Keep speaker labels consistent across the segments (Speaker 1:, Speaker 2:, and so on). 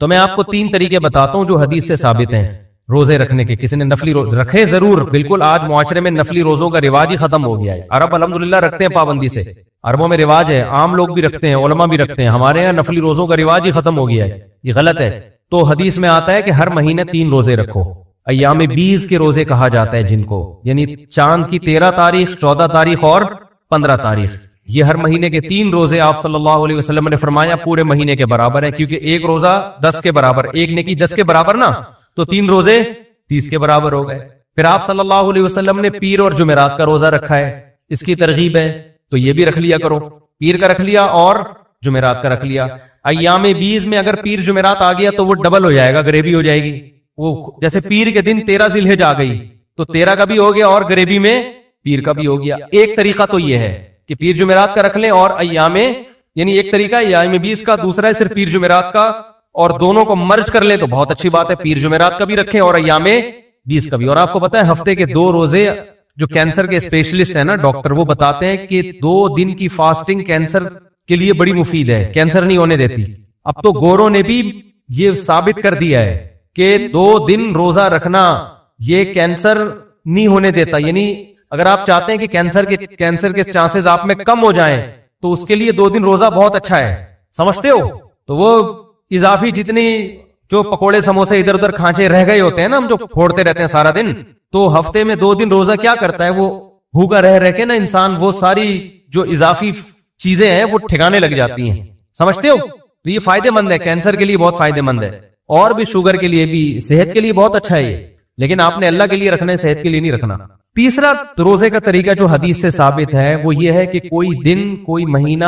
Speaker 1: تو میں آپ کو 3 طریقے بتاتا ہوں جو حدیث سے ثابت ہیں روزے رکھنے کے. کسی نے نفلی روزے رکھے ضرور, بالکل آج معاشرے میں نفلی روزوں کا رواج ہی ختم ہو گیا ہے. عرب الحمدللہ رکھتے ہیں پابندی سے, عربوں میں رواج ہے, عام لوگ بھی رکھتے ہیں, علماء بھی رکھتے ہیں. ہمارے یہاں نفلی روزوں کا رواج ہی ختم ہو گیا ہے, یہ غلط ہے. تو حدیث میں آتا ہے کہ ہر مہینے 3 روزے رکھو. ایام 20 کے روزے کہا جاتا ہے جن کو, یعنی چاند کی 13 تاریخ, 14 تاریخ اور 15 تاریخ. یہ ہر مہینے کے 3 روزے آپ صلی اللہ علیہ وسلم نے فرمایا پورے مہینے کے برابر ہیں, کیونکہ ایک روزہ 10 کے برابر, ایک نیکی 10 کے برابر نا, تو 3 روزے 30 کے برابر ہو گئے. پھر آپ صلی اللہ علیہ وسلم نے پیر اور جمعرات کا روزہ رکھا ہے, اس کی ترغیب ہے, تو یہ بھی رکھ لیا کرو. پیر کا رکھ لیا اور جمعرات کا رکھ لیا. ایام 20 میں اگر پیر جمعرات آ گیا تو وہ ڈبل ہو جائے گا, گریبی ہو جائے گی. وہ جیسے پیر کے دن 13 ذی الحجہ آ گئی تو 13 کا بھی ہو گیا اور گریبی میں پیر کا بھی ہو گیا. ایک طریقہ تو یہ ہے کہ پیر جمعرات کا رکھ لیں اور ایام, یعنی ایک طریقہ ایام 20 کا, دوسرا ہے صرف پیر جمعرات کا, اور دونوں کو مرج کر لیں تو بہت اچھی بات ہے. پیر جمعرات کا بھی رکھیں اور ایام 20 کا بھی. اور آپ کو پتا ہے ہفتے کے 2 روزے, جو کینسر کے اسپیشلسٹ ہیں نا ڈاکٹر, وہ بتاتے ہیں کہ 2 دن کی فاسٹنگ کینسر کے لیے بڑی مفید ہے, کینسر نہیں ہونے دیتی. اب تو گوروں نے بھی یہ ثابت کر دیا ہے کہ 2 دن روزہ رکھنا یہ کینسر نہیں ہونے دیتا. یعنی اگر آپ چاہتے ہیں کہ کینسر کے چانسز آپ میں کم ہو جائیں تو اس کے لیے 2 دن روزہ بہت اچھا ہے, سمجھتے ہو. تو وہ اضافی جتنی جو پکوڑے سموسے ادھر ادھر کھانچے رہ گئے ہوتے ہیں نا, ہم جو پھوڑتے رہتے ہیں سارا دن, تو ہفتے میں 2 دن روزہ کیا کرتا ہے, وہ بھوکا رہ کے نا انسان وہ ساری جو اضافی چیزیں ہیں وہ ٹھکانے لگ جاتی ہیں, سمجھتے ہو. تو یہ فائدہ مند ہے, کینسر کے لیے بہت فائدہ مند ہے, اور بھی شوگر کے لیے بھی, صحت کے لیے بہت اچھا ہے یہ. لیکن آپ نے اللہ کے لیے رکھنا ہے, صحت کے لیے نہیں رکھنا. تیسرا روزے کا طریقہ جو حدیث سے ثابت ہے وہ یہ ہے کہ کوئی دن کوئی مہینہ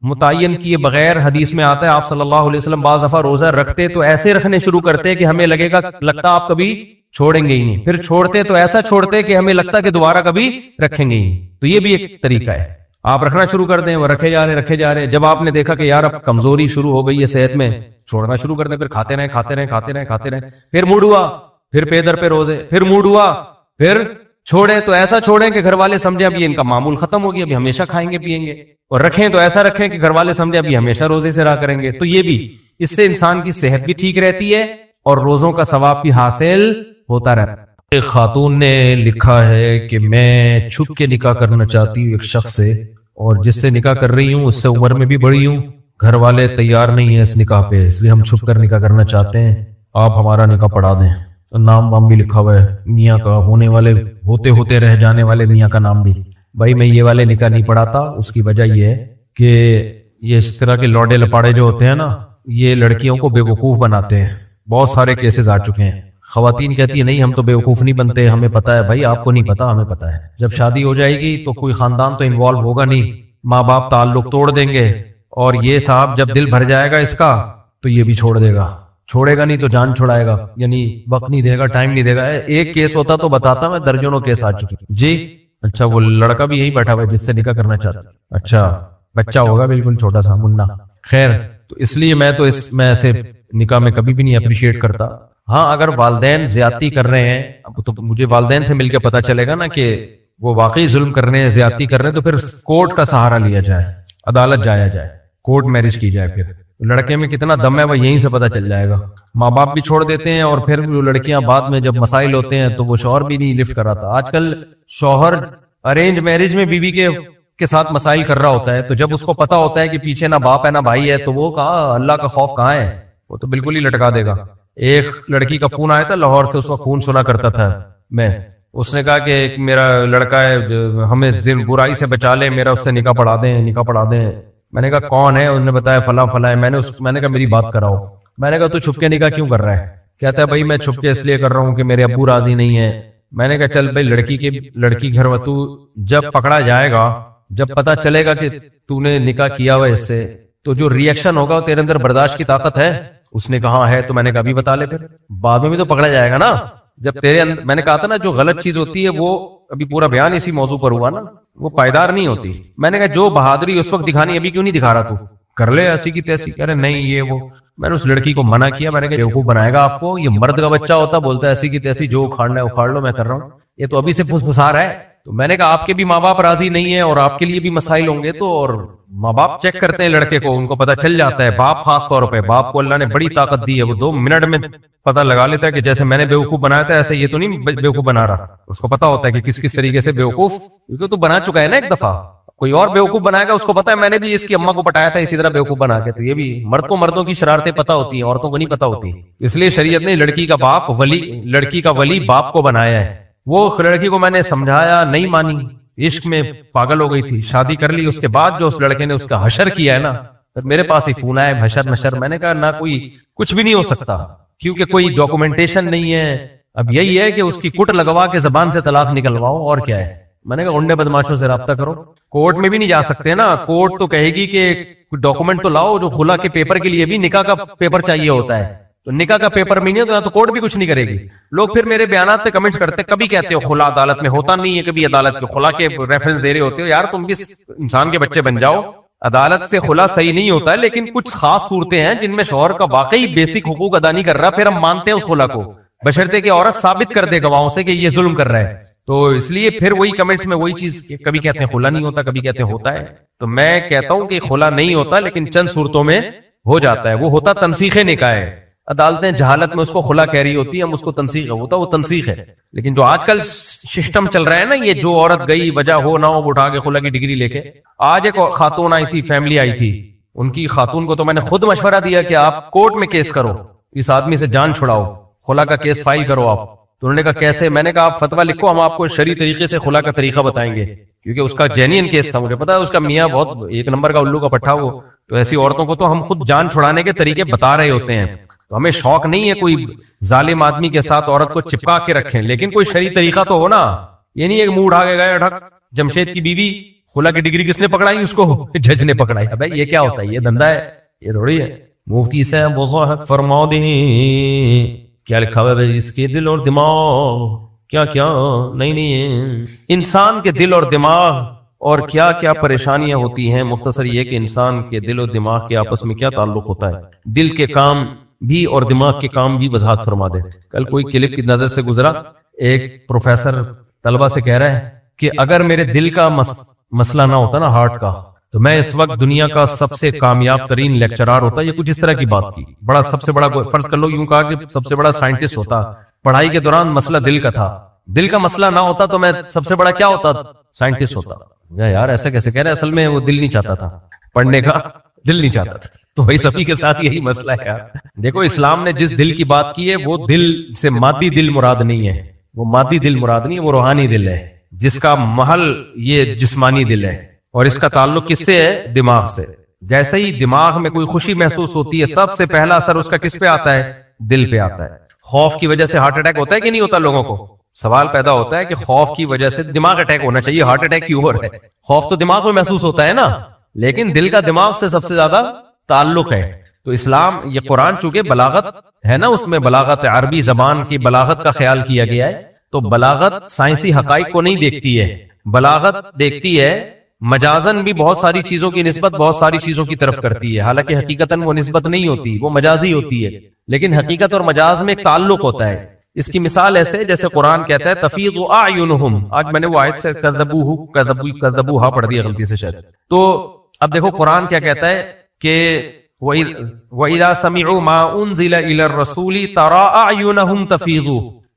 Speaker 1: متعین کیے بغیر, حدیث میں آتا ہے آپ صلی اللہ علیہ وسلم بعض دفعہ روزہ رکھتے تو ایسے رکھنے شروع کرتے کہ ہمیں لگتا آپ کبھی چھوڑیں گے ہی نہیں, پھر چھوڑتے تو ایسا چھوڑتے کہ ہمیں لگتا کہ دوبارہ کبھی رکھیں گے ہی نہیں. تو یہ بھی ایک طریقہ ہے, آپ رکھنا شروع کر دیں, وہ رکھے جا رہے, جب آپ نے دیکھا کہ یار اب کمزوری شروع ہو گئی ہے صحت میں, چھوڑنا شروع کر دیں, پھر کھاتے رہے, پھر موڈ ہوا, پھر پے در پہ روزے, پھر موڈ ہوا, پھر چھوڑیں تو ایسا چھوڑیں کہ گھر والے سمجھیں اب یہ ان کا معمول ختم ہو گیا, ابھی ہمیشہ کھائیں گے پیئیں گے, اور رکھیں تو ایسا رکھیں کہ گھر والے سمجھیں ابھی ہمیشہ روزے سے رہا کریں گے. تو یہ بھی, اس سے انسان کی صحت بھی ٹھیک رہتی ہے اور روزوں کا ثواب بھی حاصل ہوتا رہتا ہے. ایک خاتون نے لکھا ہے کہ میں چھپ کے نکاح کرنا چاہتی ہوں ایک شخص سے, اور جس سے نکاح کر رہی ہوں اس سے عمر میں بھی بڑی ہوں, گھر والے تیار نہیں ہیں اس نکاح پہ, اس لیے ہم چھپ کر نکاح کرنا چاہتے ہیں, آپ ہمارا نکاح پڑھا دیں. نام وام بھی لکھا ہوا ہے میاں کا, ہونے والے ہوتے رہ جانے والے میاں کا نام بھی. بھائی میں یہ والے نکاح نہیں پڑھاتا, اس کی وجہ یہ ہے کہ یہ اس طرح کے لوڈے لپاڑے جو ہوتے ہیں نا, یہ لڑکیوں کو بے وقوف بناتے ہیں. بہت سارے کیسز آ چکے ہیں. خواتین کہتی ہے نہیں ہم تو بے وقوف نہیں بنتے, ہمیں پتا ہے. بھائی آپ کو نہیں پتا, ہمیں پتا ہے. جب شادی ہو جائے گی تو کوئی خاندان تو انوالو ہوگا نہیں, ماں باپ تعلق توڑ دیں گے, اور یہ صاحب جب دل بھر جائے گا اس کا تو یہ بھی چھوڑے گا نہیں تو جان چھڑائے گا, یعنی وقت نہیں دے گا, ٹائم نہیں دے گا. ایک کیس ہوتا تو بتاتا میں, درجنوں کیس آ چکے. جی اچھا, وہ لڑکا بھی یہی بیٹھا ہوا ہے جس سے نکاح کرنا چاہتا. اچھا بچہ ہوگا بالکل چھوٹا سا منا. خیر, تو اس لیے میں ایسے نکاح میں کبھی بھی نہیں اپریشیٹ کرتا. ہاں اگر والدین زیادتی کر رہے ہیں تو مجھے والدین سے مل کے پتا چلے گا نا کہ وہ واقعی ظلم کر رہے ہیں, زیادتی کر رہے ہیں, تو پھر کورٹ کا سہارا لیا جائے, عدالت جایا جائے, کورٹ میرج کی جائے. پھر لڑکے میں کتنا دم ہے وہ یہیں سے پتا چل جائے گا. ماں باپ بھی چھوڑ دیتے ہیں, اور پھر وہ لڑکیاں بعد میں جب مسائل ہوتے ہیں تو وہ شوہر بھی نہیں لفٹ کراتا. آج کل شوہر ارینج میرج میں بیوی کے ساتھ مسائل کر رہا ہوتا ہے, تو جب اس کو پتا ہوتا ہے کہ پیچھے نہ باپ ہے نہ بھائی ہے, تو وہ کہاں اللہ کا خوف کہاں ہے, وہ تو بالکل ہی لٹکا دے گا. ایک لڑکی کا فون آیا تھا لاہور سے, اس کا فون سنا کرتا تھا میں, اس نے کہا کہ ایک میرا لڑکا ہے ہمیں برائی سے بچا لے, میرا اس سے نکاح پڑھا دیں. میں نے کہا کون ہے, انہوں نے بتایا فلاں ہے. میں نے کہا میری بات کراؤ. میں نے کہا تو چھپ کے نکاح کیوں کر رہا ہے؟ کہتا ہے بھائی میں چھپ کے اس لیے کر رہا ہوں کہ میرے ابو راضی نہیں ہے. میں نے کہا چل بھائی لڑکی گھر تو جب پکڑا جائے گا, جب پتا چلے گا کہ تو نے نکاح کیا ہوا اس سے, تو جو ری ایکشن ہوگا تیرے اندر برداشت کی طاقت ہے. اس نے کہا ہے, تو میں نے کہا ابھی بتا لے, پھر بعد میں بھی تو پکڑا جائے گا نا. جب تیرے اندر, میں نے کہا تھا نا جو غلط چیز ہوتی ہے وہ, ابھی پورا بیان اسی موضوع پر ہوا نا, وہ پائیدار نہیں ہوتی. میں نے کہا جو بہادری اس وقت دکھانی ابھی کیوں نہیں دکھا رہا, تو کر لے ایسی کی تیسی. کہہ رہے نہیں یہ وہ. میں نے اس لڑکی کو منع کیا, میں نے کہا بیوقوف بنائے گا آپ کو, یہ مرد کا بچہ ہوتا بولتا ہے ایسی کی تیسی, جو اکھاڑنا ہے اکھاڑ لو, میں کر رہا ہوں. یہ تو ابھی سے پھسپھسا رہا ہے, تو میں نے کہا آپ کے بھی ماں باپ راضی نہیں ہیں اور آپ کے لیے بھی مسائل ہوں گے، تو اور ماں باپ چیک کرتے ہیں لڑکے کو، ان کو پتہ چل جاتا ہے، باپ خاص طور پہ، باپ کو اللہ نے بڑی طاقت دی ہے، وہ 2 منٹ میں پتہ لگا لیتا ہے کہ جیسے میں نے بیوقوف بنایا تھا ایسے یہ تو نہیں بیوقوف بنا رہا، اس کو پتا ہوتا ہے کہ کس طریقے سے بیوقوف، کیونکہ تو بنا چکا ہے نا ایک دفعہ، کوئی اور بیوقوف بنائے گا اس کو پتا ہے میں نے بھی اس کی اماں کو پٹایا تھا اسی طرح بیوقوف بنا کے، تو یہ بھی مرد کو مردوں کی شرارتیں پتہ ہوتی ہیں، عورتوں کو نہیں پتہ ہوتی، اس لیے شریعت نے لڑکی کا باپ لڑکی کا ولی باپ کو بنایا ہے۔ وہ لڑکی کو میں نے سمجھایا، نہیں مانی، عشق میں پاگل ہو گئی تھی، شادی کر لی، اس کے بعد جو اس لڑکے نے اس کا حشر کیا ہے نا، پھر میرے پاس ہی فون آیا حشر نشر، میں نے کہا نہ کوئی کچھ بھی نہیں ہو سکتا کیونکہ کوئی ڈاکومنٹیشن نہیں ہے، اب یہی ہے کہ اس کی کٹ لگوا کے زبان سے طلاق نکلواؤ، اور کیا ہے۔ میں نے کہا گنڈے بدماشوں سے رابطہ کرو، کورٹ میں بھی نہیں جا سکتے نا، کورٹ تو کہے گی کہ ڈاکومنٹ تو لاؤ، جو خلا کے پیپر کے لیے بھی نکاح کا پیپر چاہیے ہوتا ہے، تو نکاح کا پیپر میں نہیں تو کورٹ بھی کچھ نہیں کرے گی۔ لوگ پھر میرے بیانات پہ کمنٹس کرتے، کبھی کہتے ہو خلا عدالت میں ہوتا نہیں ہے، کبھی عدالت کے خلا کے ریفرنس دے رہے ہوتے ہو، یار تم بھی انسان کے بچے بن جاؤ، عدالت سے خلا صحیح نہیں ہوتا ہے، لیکن کچھ خاص صورتیں ہیں جن میں شوہر کا واقعی بیسک حقوق ادا نہیں کر رہا، پھر ہم مانتے ہیں اس خلا کو، بشرطے کہ عورت ثابت کر دے گواہوں سے کہ یہ ظلم کر رہا ہے، تو اس لیے پھر وہی کمنٹس میں وہی چیز، کبھی کہتے ہیں خلا نہیں ہوتا، کبھی کہتے ہیں ہوتا ہے، تو میں کہتا ہوں کہ خلا نہیں ہوتا لیکن چند صورتوں میں ہو جاتا ہے، وہ ہوتا تنسیخ نکاح ہے، عدالتیں جہالت میں اس کو خلا کہہ رہی ہوتی ہیں، ہم اس کو تنسیخ ہوتا وہ تنسیخ ہے، لیکن جو آج کل سسٹم چل رہا ہے نا، یہ جو عورت گئی وجہ ہو نہ ہو اٹھا کے خلا کی ڈگری لے کے، آج ایک خاتون آئی تھی، فیملی آئی تھی، ان کی خاتون کو تو میں نے خود مشورہ دیا کہ آپ کورٹ میں کیس کرو، اس آدمی سے جان چھڑاؤ، خلا کا کیس فائل کرو آپ، تو انہوں نے کہا کیسے؟ میں نے کہا آپ فتویٰ لکھو، ہم آپ کو شرعی طریقے سے خلا کا طریقہ بتائیں گے، کیونکہ اس کا جینین کیس تھا، مجھے پتا ہے اس کا میاں بہت ایک نمبر کا الو کا پٹھا، وہ تو ایسی عورتوں کو تو ہم خود جان چھڑانے کے طریقے بتا رہے ہوتے ہیں، تو ہمیں شوق نہیں ہے کوئی ظالم آدمی کے ساتھ عورت کو چپکا کے رکھیں، لیکن کوئی شرعی طریقہ تو ہو نا، یہ نہیں ایک منہ اٹھا کے گئے ڈھک، جمشید کی بیوی خلا کی ڈگری کس نے پکڑائی؟ اس کو جج نے پکڑائی، ابے یہ کیا ہوتا ہے؟ یہ دھندا ہے، یہ تھوڑی ہے۔ مفتی صاحب وضاحت فرما دیں کیا لکھا ہوا ہے اس کے دل اور دماغ، کیا نہیں انسان کے دل اور دماغ اور کیا کیا پریشانیاں ہوتی ہیں، مختصر یہ کہ انسان کے دل اور دماغ کے آپس میں کیا تعلق ہوتا ہے، دل کے کام بھی اور دماغ کے کام بھی وضاحت فرما دے۔ کل کوئی کلپ کی نظر سے گزرا، ایک پروفیسر طلبہ سے کہہ رہا ہے کہ اگر میرے دل کا مسئلہ نہ ہوتا نا، ہارٹ کا، تو میں اس وقت دنیا کا سب سے کامیاب ترین لیکچرار ہوتا۔ یہ کچھ اس طرح کی بات کی، بڑا سب سے بڑا فرض کر لو یوں کہا کہ سب سے بڑا سائنٹسٹ ہوتا، پڑھائی کے دوران مسئلہ دل کا تھا، دل کا مسئلہ نہ ہوتا تو میں سب سے بڑا کیا ہوتا؟ سائنٹسٹ ہوتا۔ یار ایسا کیسے کہہ رہے؟ اصل میں وہ دل نہیں چاہتا تھا پڑھنے کا، دل نہیں چاہتا تھا، تو بھائی سبھی کے ساتھ یہی مسئلہ ہے یار۔ دیکھو اسلام نے جس دل کی بات کی ہے وہ دل سے مادی دل مراد نہیں ہے، وہ مادی دل مراد نہیں ہے، وہ روحانی دل ہے، جس کا محل یہ جسمانی دل ہے، اور اس کا تعلق کس سے ہے؟ دماغ سے۔ جیسے ہی دماغ میں کوئی خوشی محسوس ہوتی ہے، سب سے پہلا اثر اس کا کس پہ آتا ہے؟ دل پہ آتا ہے۔ خوف کی وجہ سے ہارٹ اٹیک ہوتا ہے کہ نہیں ہوتا لوگوں کو؟ سوال پیدا ہوتا ہے کہ خوف کی وجہ سے دماغ اٹیک ہونا چاہیے، ہارٹ اٹیک کیوں ہو رہا ہے؟ خوف تو دماغ میں محسوس ہوتا ہے نا، لیکن دل کا دماغ سے سب سے زیادہ تعلق ہے۔ تو اسلام، یہ قرآن چونکہ بلاغت ہے نا، اس میں بلاغت عربی زبان کی بلاغت کا خیال کیا گیا ہے، تو بلاغت سائنسی حقائق کو نہیں دیکھتی ہے، بلاغت دیکھتی ہے مجازن بھی بہت ساری چیزوں کی نسبت بہت ساری چیزوں کی طرف کرتی ہے، حالانکہ حقیقتاً وہ نسبت نہیں ہوتی، وہ مجازی ہوتی ہے، لیکن حقیقت اور مجاز میں ایک تعلق ہوتا ہے۔ اس کی مثال ایسے جیسے قرآن کہتا ہے تفیض اعینہم، آج میں نے وہ آیت سے کذبوہا پڑھ دیا غلطی سے شاید، تو اب دیکھو قرآن کیا کہتا ہے کہ وَإِذَا سَمِعُوا مَا أُنزِلَ إِلَى الرَّسُولِ تَرَىٰ أَعْيُنَهُمْ تَفِيضُ،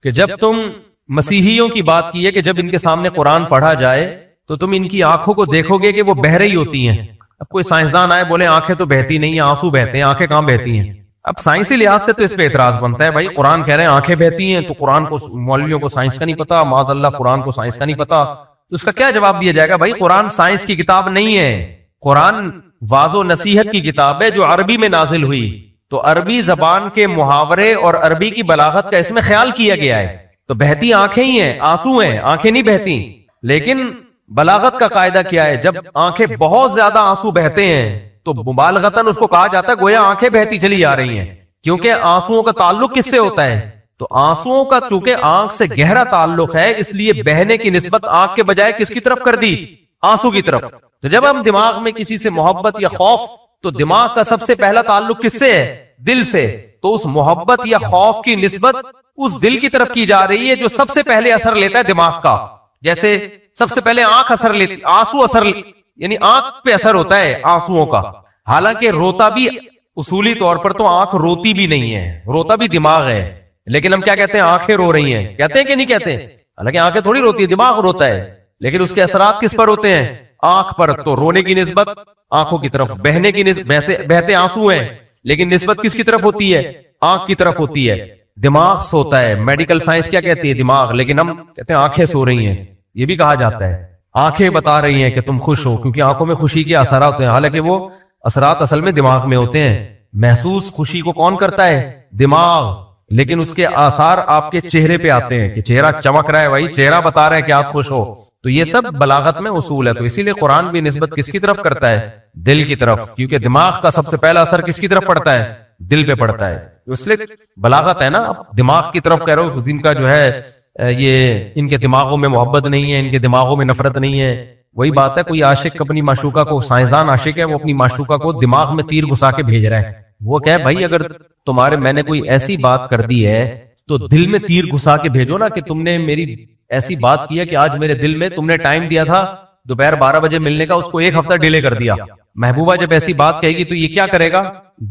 Speaker 1: کہ جب تم مسیحیوں کی بات کی ہے کہ جب ان کے سامنے قرآن پڑھا جائے تو تم ان کی آنکھوں کو دیکھو گے کہ وہ بہہ رہی ہوتی ہیں۔ اب کوئی سائنسدان آئے بولے آنکھیں تو بہتی نہیں ہیں، آنسو بہتے ہیں، آنکھیں کہاں بہتی ہیں؟ اب سائنسی لحاظ سے تو اس پہ اعتراض بنتا ہے، بھائی قرآن کہہ رہے ہیں آنکھیں بہتی ہیں، تو قرآن کو مولویوں کو سائنس کا نہیں پتا، معاذ اللہ قرآن کو سائنس کا نہیں پتا، تو اس کا کیا جواب دیا جائے گا؟ بھائی قرآن سائنس کی کتاب نہیں ہے، قرآن واض و نصیحت کی کتاب ہے جو عربی میں نازل ہوئی، تو عربی زبان کے محاورے اور عربی کی بلاغت کا اس میں خیال کیا گیا ہے، تو بہتی آنکھیں ہی ہیں، آنسو ہیں، آنکھیں نہیں بہتی، لیکن بلاغت کا قاعدہ کیا ہے؟ جب آنکھیں بہت زیادہ آنسو بہتے ہیں تو مبالغتاً اس کو کہا جاتا ہے گویا آنکھیں بہتی چلی جا رہی ہیں، کیونکہ آنسوؤں کا تعلق کس سے ہوتا ہے؟ تو آنسوؤں کا چونکہ آنکھ سے گہرا تعلق ہے، اس لیے بہنے کی نسبت آنکھ کے بجائے کس کی طرف کر دی؟ آنسو کی طرف۔ تو جب ہم دماغ میں کسی سے محبت یا خوف، تو دماغ کا سب سے پہلا تعلق کس سے ہے؟ دل سے، تو اس محبت یا خوف کی نسبت اس دل کی طرف کی جا رہی ہے جو سب سے پہلے اثر لیتا ہے دماغ کا۔ جیسے سب سے پہلے آنکھ اثر لیتی، آنسو اثر، یعنی آنکھ پہ اثر ہوتا ہے آنسوؤں کا، حالانکہ روتا بھی اصولی طور پر تو آنکھ روتی بھی نہیں ہے، روتا بھی دماغ ہے، لیکن ہم کیا کہتے ہیں؟ آنکھیں رو رہی ہیں، کہتے ہیں کہ نہیں کہتے؟ حالانکہ آنکھیں تھوڑی روتی ہے، دماغ روتا ہے، لیکن اس کے اثرات کس پر ہوتے ہیں؟ آنکھ پر۔ تو رونے کی نسبت آنکھوں کی طرف، بہنے کی نسبت، بہتے آنسو ہیں لیکن نسبت کس کی طرف ہوتی ہے؟ آنکھ کی طرف ہوتی ہے۔ دماغ سوتا ہے، میڈیکل سائنس کیا کہتی ہے؟ دماغ، لیکن ہم کہتے ہیں آنکھیں سو رہی ہیں، یہ بھی کہا جاتا ہے۔ آنکھیں بتا رہی ہیں کہ تم خوش ہو، کیونکہ آنکھوں میں خوشی کے اثرات ہوتے ہیں، حالانکہ وہ اثرات اصل میں دماغ میں ہوتے ہیں۔ محسوس خوشی کو کون کرتا ہے؟ دماغ، لیکن اس کے آثار آپ کے چہرے پہ آتے ہیں کہ چہرہ چمک رہا ہے، بھائی چہرہ بتا رہا ہے کہ آپ خوش ہو۔ تو یہ سب بلاغت میں اصول ہے، تو اسی لیے قرآن بھی نسبت کس کی طرف کرتا ہے؟ دل کی طرف، کیونکہ دماغ کا سب سے پہلا اثر کس کی طرف پڑتا ہے؟ دل پہ پڑتا ہے، اس لیے بلاغت ہے نا۔ دماغ کی طرف کہہ رہا ہوں، جن کا جو ہے یہ ان کے دماغوں میں محبت نہیں ہے، ان کے دماغوں میں نفرت نہیں ہے، وہی بات ہے کوئی عاشق اپنی معشوقہ کو، سائنسدان عاشق ہے، وہ اپنی معشوقہ کو دماغ میں تیر گھسا کے بھیج رہا ہے، وہ کہے بھائی اگر تمہارے میں نے کوئی ایسی بات کر دی ہے تو دل میں تیر گھسا کے بھیجو نا، کہ تم نے میری ایسی بات کی ہے کہ آج میرے دل میں تم نے ٹائم دیا تھا دوپہر 12 بجے ملنے کا، اس کو 1 ہفتہ ڈیلے کر دیا۔ محبوبہ جب ایسی بات کہے گی تو یہ کیا کرے گا؟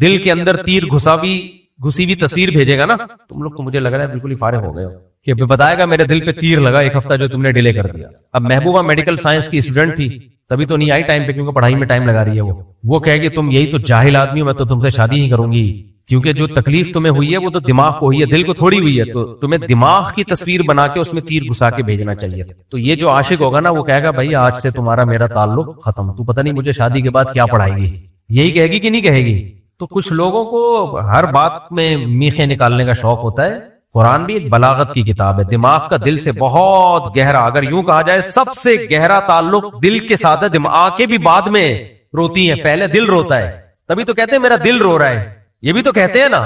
Speaker 1: دل کے اندر تیر گھسی ہوئی تصویر بھیجے گا نا۔ تم لوگ تو مجھے لگ رہا ہے بالکل ہی فارغ ہو گئے ہو کہ بتائے گا میرے دل پہ تیر لگا 1 ہفتہ جو تم نے ڈیلے کر دیا۔ اب محبوبہ میڈیکل سائنس کی اسٹوڈنٹ تھی، تبھی تو نہیں آئی ٹائم پہ، کیونکہ پڑھائی میں ٹائم لگا رہی ہے وہ کہے گی تم یہی تو جاہل آدمی ہو، میں تو تم سے شادی نہیں کروں گی، کیونکہ جو تکلیف تمہیں ہوئی ہے وہ تو دماغ کو ہوئی ہے، دل کو تھوڑی ہوئی ہے، تو تمہیں دماغ کی تصویر بنا کے اس میں تیر گھسا کے بھیجنا چاہیے تھا۔ تو یہ جو عاشق ہوگا نا وہ کہے گا بھائی آج سے تمہارا میرا تعلق ختم، تو پتہ نہیں مجھے شادی کے بعد کیا پڑھائے گی، یہی کہے گی کہ نہیں کہے گی؟ تو کچھ لوگوں کو ہر بات میں میخیں نکالنے کا شوق ہوتا ہے۔ قرآن بھی ایک بلاغت کی کتاب ہے، دماغ کا دل سے بہت گہرا، اگر یوں کہا جائے سب سے گہرا تعلق دل کے ساتھ ہے۔ آنکھیں بھی بعد میں روتی ہیں، پہلے دل روتا ہے، تبھی تو کہتے ہیں میرا دل رو رہا ہے، یہ بھی تو کہتے ہیں نا،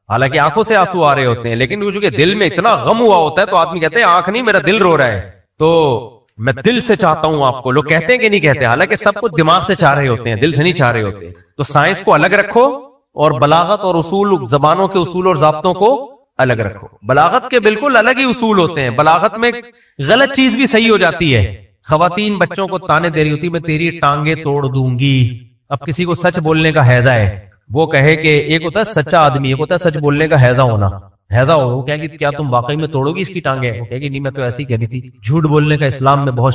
Speaker 1: حالانکہ آنکھوں سے آنسو آ رہے ہوتے ہیں، لیکن چونکہ دل میں اتنا غم ہوا ہوتا ہے تو آدمی کہتے ہیں آنکھ نہیں میرا دل رو رہا ہے، تو میں دل سے چاہتا ہوں آپ کو۔ لوگ کہتے ہیں کہ نہیں کہتے؟ حالانکہ سب کچھ دماغ سے چاہ رہے ہوتے ہیں، دل سے نہیں چاہ رہے ہوتے۔ تو سائنس کو الگ رکھو اور بلاغت اور اصول، زبانوں کے اصول اور ضابطوں کو الگ رکھو۔ بلاغت کے بالکل الگ ہی اصول ہوتے ہیں، بلاغت میں غلط چیز بھی صحیح ہو جاتی ہے۔ خواتین بچوں کو تانے دے رہی ہوتی میں تیری ٹانگیں توڑ دوں گی۔ اب کسی کو سچ بولنے کا ہیضہ ہے، وہ کہے کہ ایک ہوتا ہے سچا آدمی، ایک ہوتا ہے سچ بولنے کا ہیضہ ہونا، ہیضہ ہو، وہ کہے گی کیا تم واقعی میں توڑو گی اس کی ٹانگیں؟ وہ کہے گی نہیں میں تو ایسی کہہ رہی تھی۔ جھوٹ بولنے کا اسلام میں بہت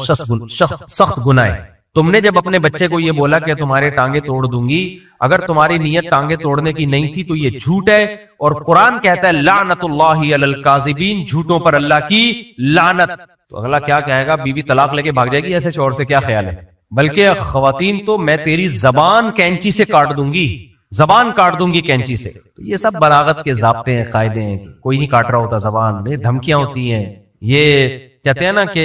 Speaker 1: سخت گناہ ہے۔ تم نے جب اپنے بچے کو یہ بولا کہ تمہارے ٹانگیں توڑ دوں گی، اگر تمہاری نیت ٹانگیں توڑنے کی نہیں تھی تو یہ جھوٹ ہے، اور قرآن کہتا ہے لعنت اللہ علی الکاذبین، جھوٹوں پر اللہ کی لعنت۔ تو اگلا کیا کہے گا؟ بیوی طلاق لے کے بھاگ جائے گی ایسے شوہر سے؟ کیا خیال ہے؟ بلکہ خواتین تو میں تیری زبان کینچی سے کاٹ دوں گی، زبان کاٹ دوں گی کینچی سے۔ تو یہ سب بلاغت کے ضابطے ہیں، قاعدے ہیں، کوئی نہیں کاٹ رہا ہوتا زبان، یہ دھمکیاں ہوتی ہیں۔ یہ کہتے ہیں نا کہ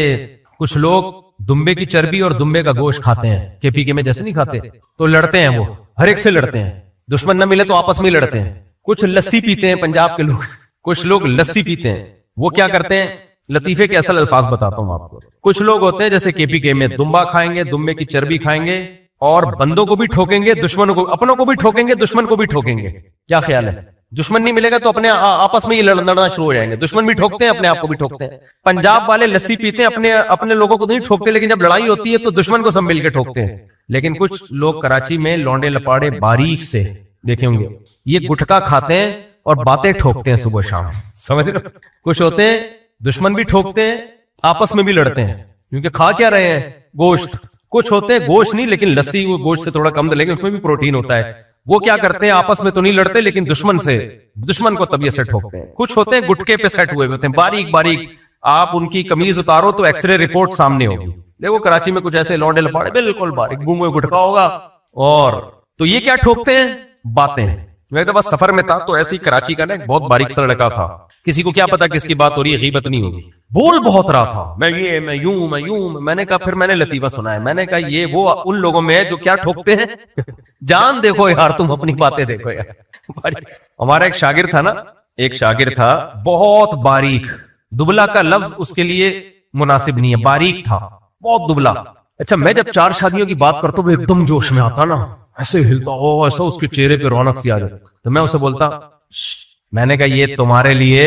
Speaker 1: کچھ لوگ دمبے کی چربی اور دمبے کا گوشت کھاتے ہیں، کے پی کے میں جیسے نہیں کھاتے، تو لڑتے ہیں، وہ ہر ایک سے لڑتے ہیں، دشمن نہ ملے تو آپس میں لڑتے ہیں۔ کچھ لسی پیتے ہیں پنجاب کے لوگ، کچھ لوگ لسی پیتے ہیں، وہ کیا کرتے ہیں؟ لطیفے کے اصل الفاظ بتاتا ہوں آپ کو۔ کچھ لوگ ہوتے ہیں جیسے کے پی کے میں دمبا کھائیں گے، دمبے کی چربی کھائیں گے، اور بندوں کو بھی ٹھوکیں گے، دشمنوں کو، اپنوں کو بھی ٹھوکیں گے، دشمن کو بھی ٹھوکیں گے۔ کیا خیال ہے؟ دشمن نہیں ملے گا تو اپنے آپس میں ہی لڑنا شروع ہو جائیں گے، دشمن بھی ٹھوکتے ہیں، اپنے آپ کو بھی ٹھوکتے ہیں۔ پنجاب والے لسی پیتے ہیں، اپنے لوگوں کو نہیں ٹھوکتے، لیکن جب لڑائی ہوتی ہے تو دشمن کو سب مل کے ٹھوکتے ہیں۔ لیکن کچھ لوگ کراچی میں لونڈے لپاڑے باریک سے دیکھیں ہوں گے، یہ گٹکا کھاتے ہیں اور باتیں ٹھوکتے ہیں صبح شام، سمجھ رہے ہو؟ کچھ ہوتے ہیں دشمن بھی ٹھوکتے ہیں، آپس میں بھی لڑتے ہیں، کیونکہ کھا کیا رہے ہیں؟ گوشت۔ کچھ ہوتے ہیں گوشت نہیں، لیکن لسی وہ گوشت سے تھوڑا کم، لیکن اس میں بھی پروٹین ہوتا ہے، وہ کیا کرتے ہیں؟ آپس میں تو نہیں لڑتے، لیکن دشمن کو طبیعت سے ٹھوکتے ہیں۔ کچھ ہوتے ہیں گٹکے پہ سیٹ ہوئے ہوتے ہیں، باریک باریک، آپ ان کی قمیض اتارو تو ایکس رے رپورٹ سامنے ہوگی۔ دیکھو کراچی میں کچھ ایسے لونڈے لپاڑے بالکل باریک گونگے گٹکا ہوگا، اور تو یہ کیا ٹھوکتے ہیں؟ باتیں۔ میں تو بس سفر میں تھا تو ایسی کراچی کا نا ایک بہت باریک سا لڑکا تھا، کسی کو کیا پتا کس کی بات ہو رہی ہے، غیبت نہیں ہوگی، بول بہت رہا تھا، میں یہ میں یوں۔ میں نے کہا پھر میں نے لطیفہ سنا ہے، میں نے کہا یہ وہ ان لوگوں میں ہے جو کیا ٹھوکتے ہیں۔ جان دیکھو یار، تم اپنی باتیں دیکھو یار۔ ہمارا ایک شاگرد تھا نا، ایک شاگرد تھا بہت باریک، دبلا کا لفظ اس کے لیے مناسب نہیں ہے، باریک تھا، بہت دبلا۔ اچھا میں جب 4 شادیوں کی بات کرتا ہوں وہ ایک دم جوش میں آتا نا، ایسے ہلتا ہو، ایسا اس کے چہرے پہ رونق سی آ جاتی، تو میں اسے بولتا، میں نے کہا یہ تمہارے لیے،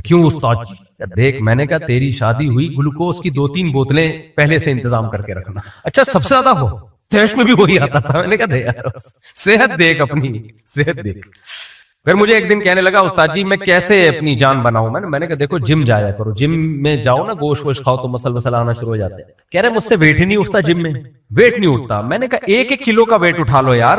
Speaker 1: کیوں استاد جی دیکھ میں نے کہا تیری شادی ہوئی, گلوکوز کی 2-3 بوتلیں پہلے سے انتظام کر کے رکھنا. اچھا سب سے زیادہ ہو ٹیسٹ میں بھی وہی آتا تھا. میں نے کہا دے یار صحت دیکھ, اپنی صحت دیکھ. پھر مجھے ایک دن کہنے لگا استاد جی میں کیسے اپنی جان بناؤں. میں نے کہا دیکھو جم جایا کرو, جم میں جاؤ نا, گوشت ووشت کھاؤ تو مسل آنا شروع ہو جاتے ہیں. کہہ رہے مجھ سے ویٹ ہی نہیں اٹھتا, جم میں ویٹ نہیں اٹھتا. میں نے کہا 1-1 کلو کا ویٹ اٹھا لو یار.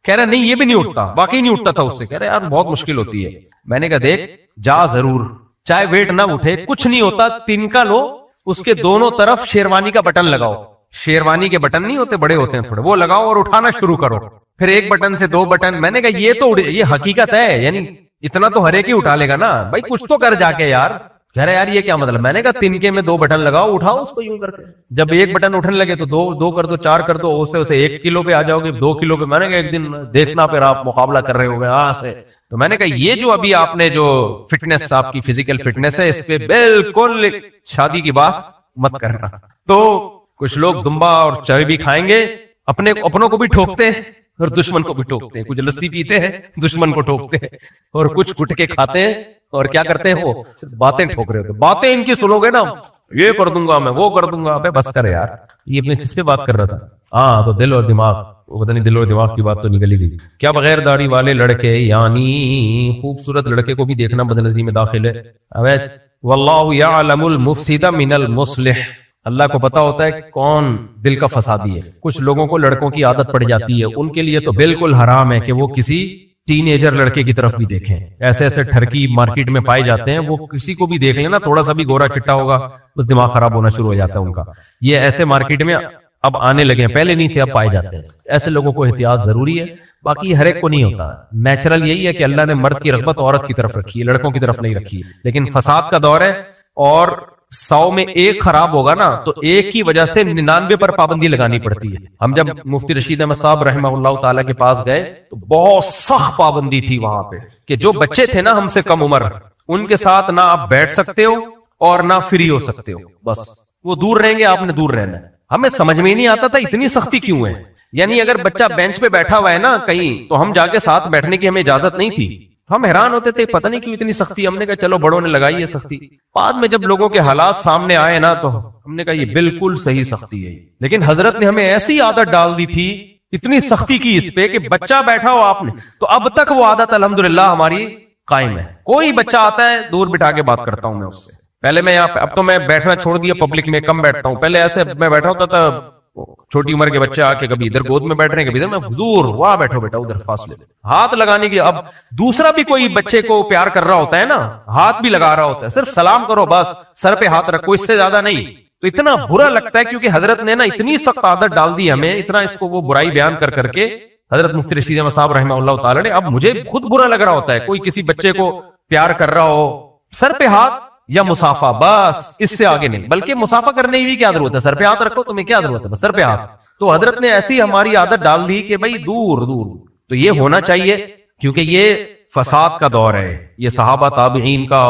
Speaker 1: کہہ رہا نہیں یہ بھی نہیں اٹھتا, واقعی نہیں اٹھتا تھا اس سے. کہہ رہے یار بہت مشکل ہوتی ہے. میں نے کہا دیکھ جا ضرور, چاہے ویٹ نہ اٹھے کچھ نہیں ہوتا. تنکا لو, اس کے دونوں طرف شیروانی کا بٹن لگاؤ. شیروانی کے بٹن نہیں ہوتے, بڑے ہوتے ہیں تھوڑے, وہ لگاؤ اور اٹھانا شروع کرو. پھر 1 بٹن سے 2 بٹن. میں نے کہا یہ تو یہ حقیقت ہے, یعنی اتنا تو ہر ایک ہی اٹھا لے گا نا بھائی, کچھ تو کر جا کے یار. کہہ رہے یار یہ کیا مطلب. میں نے کہا تنکے میں 2 بٹن لگاؤ, اٹھاؤ اس کو یوں کر کے. جب 1 بٹن اٹھنے لگے تو 2 کر دو, 4 کر دو, اسے 1 کلو پہ آ جاؤ گے, 2 کلو پہ. میں نے کہا ایک دن دیکھنا پھر آپ مقابلہ کر رہے ہو گے ہاں سے. تو میں نے کہا یہ جو ابھی آپ نے جو فٹنس آپ کی فزیکل فٹنس ہے اس پہ بالکل شادی کی بات مت کرنا. تو کچھ لوگ دمبا اور چائے بھی کھائیں گے, اپنوں کو بھی ٹھوکتے ہیں اور دشمن کو بھی ٹوکتے ہیں. کچھ لسی پیتے ہیں دشمن کو ٹوکتے ہیں, اور کچھ گٹکے کھاتے ہیں اور کیا کرتے ہیں وہ باتیں ٹھوک رہے ہوتے. باتیں ان کی سنو گے نا, یہ کر دوں گا میں, وہ کر دوں گا. بس کر یار, یہ اپنے کس پہ بات کر رہا تھا. ہاں تو دل اور دماغ, وہ پتہ نہیں دل اور دماغ کی بات تو نکل ہی گئی. کیا بغیر داڑھی والے لڑکے یعنی خوبصورت لڑکے کو بھی دیکھنا بدنظری میں داخل ہے؟ واللہ یعلم المفسد من المصلح, اللہ کو پتا ہوتا ہے کون دل کا فسادی ہے. کچھ لوگوں کو لڑکوں کی عادت پڑ جاتی ہے, ان کے لیے تو بالکل حرام ہے کہ وہ کسی ٹین ایجر لڑکے کی طرف بھی دیکھیں. ایسے ایسے ٹھرکی مارکیٹ میں پائے جاتے ہیں, وہ کسی کو بھی دیکھ لینا تھوڑا سا بھی گورا چٹا ہوگا بس دماغ خراب ہونا شروع ہو جاتا ہے ان کا. یہ ایسے مارکیٹ میں اب آنے لگے ہیں, پہلے نہیں تھے اب پائے جاتے ہیں. ایسے لوگوں کو احتیاط ضروری ہے, باقی ہر ایک کو نہیں ہوتا. نیچرل یہی ہے کہ اللہ نے مرد کی رغبت عورت کی طرف رکھی ہے, لڑکوں کی طرف نہیں رکھی ہے. لیکن فساد کا دور ہے, اور 100 میں 1 خراب ہوگا نا تو 1 کی وجہ سے 99 پر پابندی لگانی پڑتی ہے. ہم جب مفتی رشید احمد صاحب رحمہ اللہ تعالی کے پاس گئے تو بہت سخت پابندی تھی وہاں پہ کہ جو بچے تھے نا ہم سے کم عمر, ان کے ساتھ نہ آپ بیٹھ سکتے ہو اور نہ فری ہو سکتے ہو. بس وہ دور رہیں گے, آپ نے دور رہنا ہے. ہمیں سمجھ میں نہیں آتا تھا اتنی سختی کیوں ہے. یعنی اگر بچہ بینچ پہ بیٹھا ہوا ہے نا کہیں, تو ہم جا کے ساتھ بیٹھنے کی ہمیں اجازت نہیں تھی. ہم حیران ہوتے تھے پتہ نہیں کیوں اتنی سختی. ہم نے کہا چلو بڑوں نے لگائی ہے سختی. بعد میں جب لوگوں کے حالات سامنے آئے نا تو ہم نے کہا یہ بالکل صحیح سختی ہے. لیکن حضرت نے ہمیں ایسی عادت ڈال دی تھی, اتنی سختی کی اس پہ کہ بچہ بیٹھا ہو آپ نے تو اب تک وہ عادت الحمدللہ ہماری قائم ہے. کوئی بچہ آتا ہے دور بٹھا کے بات کرتا ہوں میں اس سے. پہلے میں یہاں پہ, اب تو میں بیٹھنا چھوڑ دیا, پبلک میں کم بیٹھتا ہوں. پہلے ایسے میں بیٹھا ہوتا تھا, چھوٹی عمر کے بچے آ کے کبھی ادھر گود میں بیٹھ رہے ہیں کبھی ادھر, میں دور وہاں بیٹھو بیٹا ادھر فاصلے ہاتھ لگانے کی. اب دوسرا بھی کوئی بچے کو پیار کر رہا ہوتا ہے نا, ہاتھ بھی لگا رہا ہوتا ہے, صرف سلام کرو بس, سر پہ ہاتھ رکھو, اس سے زیادہ نہیں. تو اتنا برا لگتا ہے کیونکہ حضرت نے نا اتنی سخت عادت ڈال دی ہمیں, اتنا اس کو وہ برائی بیان کر کر کے حضرت مفتی رشید احمد صاحب رحمہ اللہ تعالی نے. اب مجھے خود برا لگ رہا ہوتا ہے کوئی کسی بچے کو پیار کر رہا ہو, سر پہ ہاتھ یا مسافہ, بس اس سے آگے نہیں. بلکہ مسافہ کرنے کی کیا ضرورت ہے, سر پہ ہاتھ رکھو, تمہیں کیا ضرورت ہے, بس سر پہ ہاتھ. تو حضرت نے ایسی ہماری عادت ڈال دی کہ بھائی دور دور. تو یہ ہونا چاہیے کیونکہ یہ فساد کا دور ہے, یہ صحابہ تابعین کا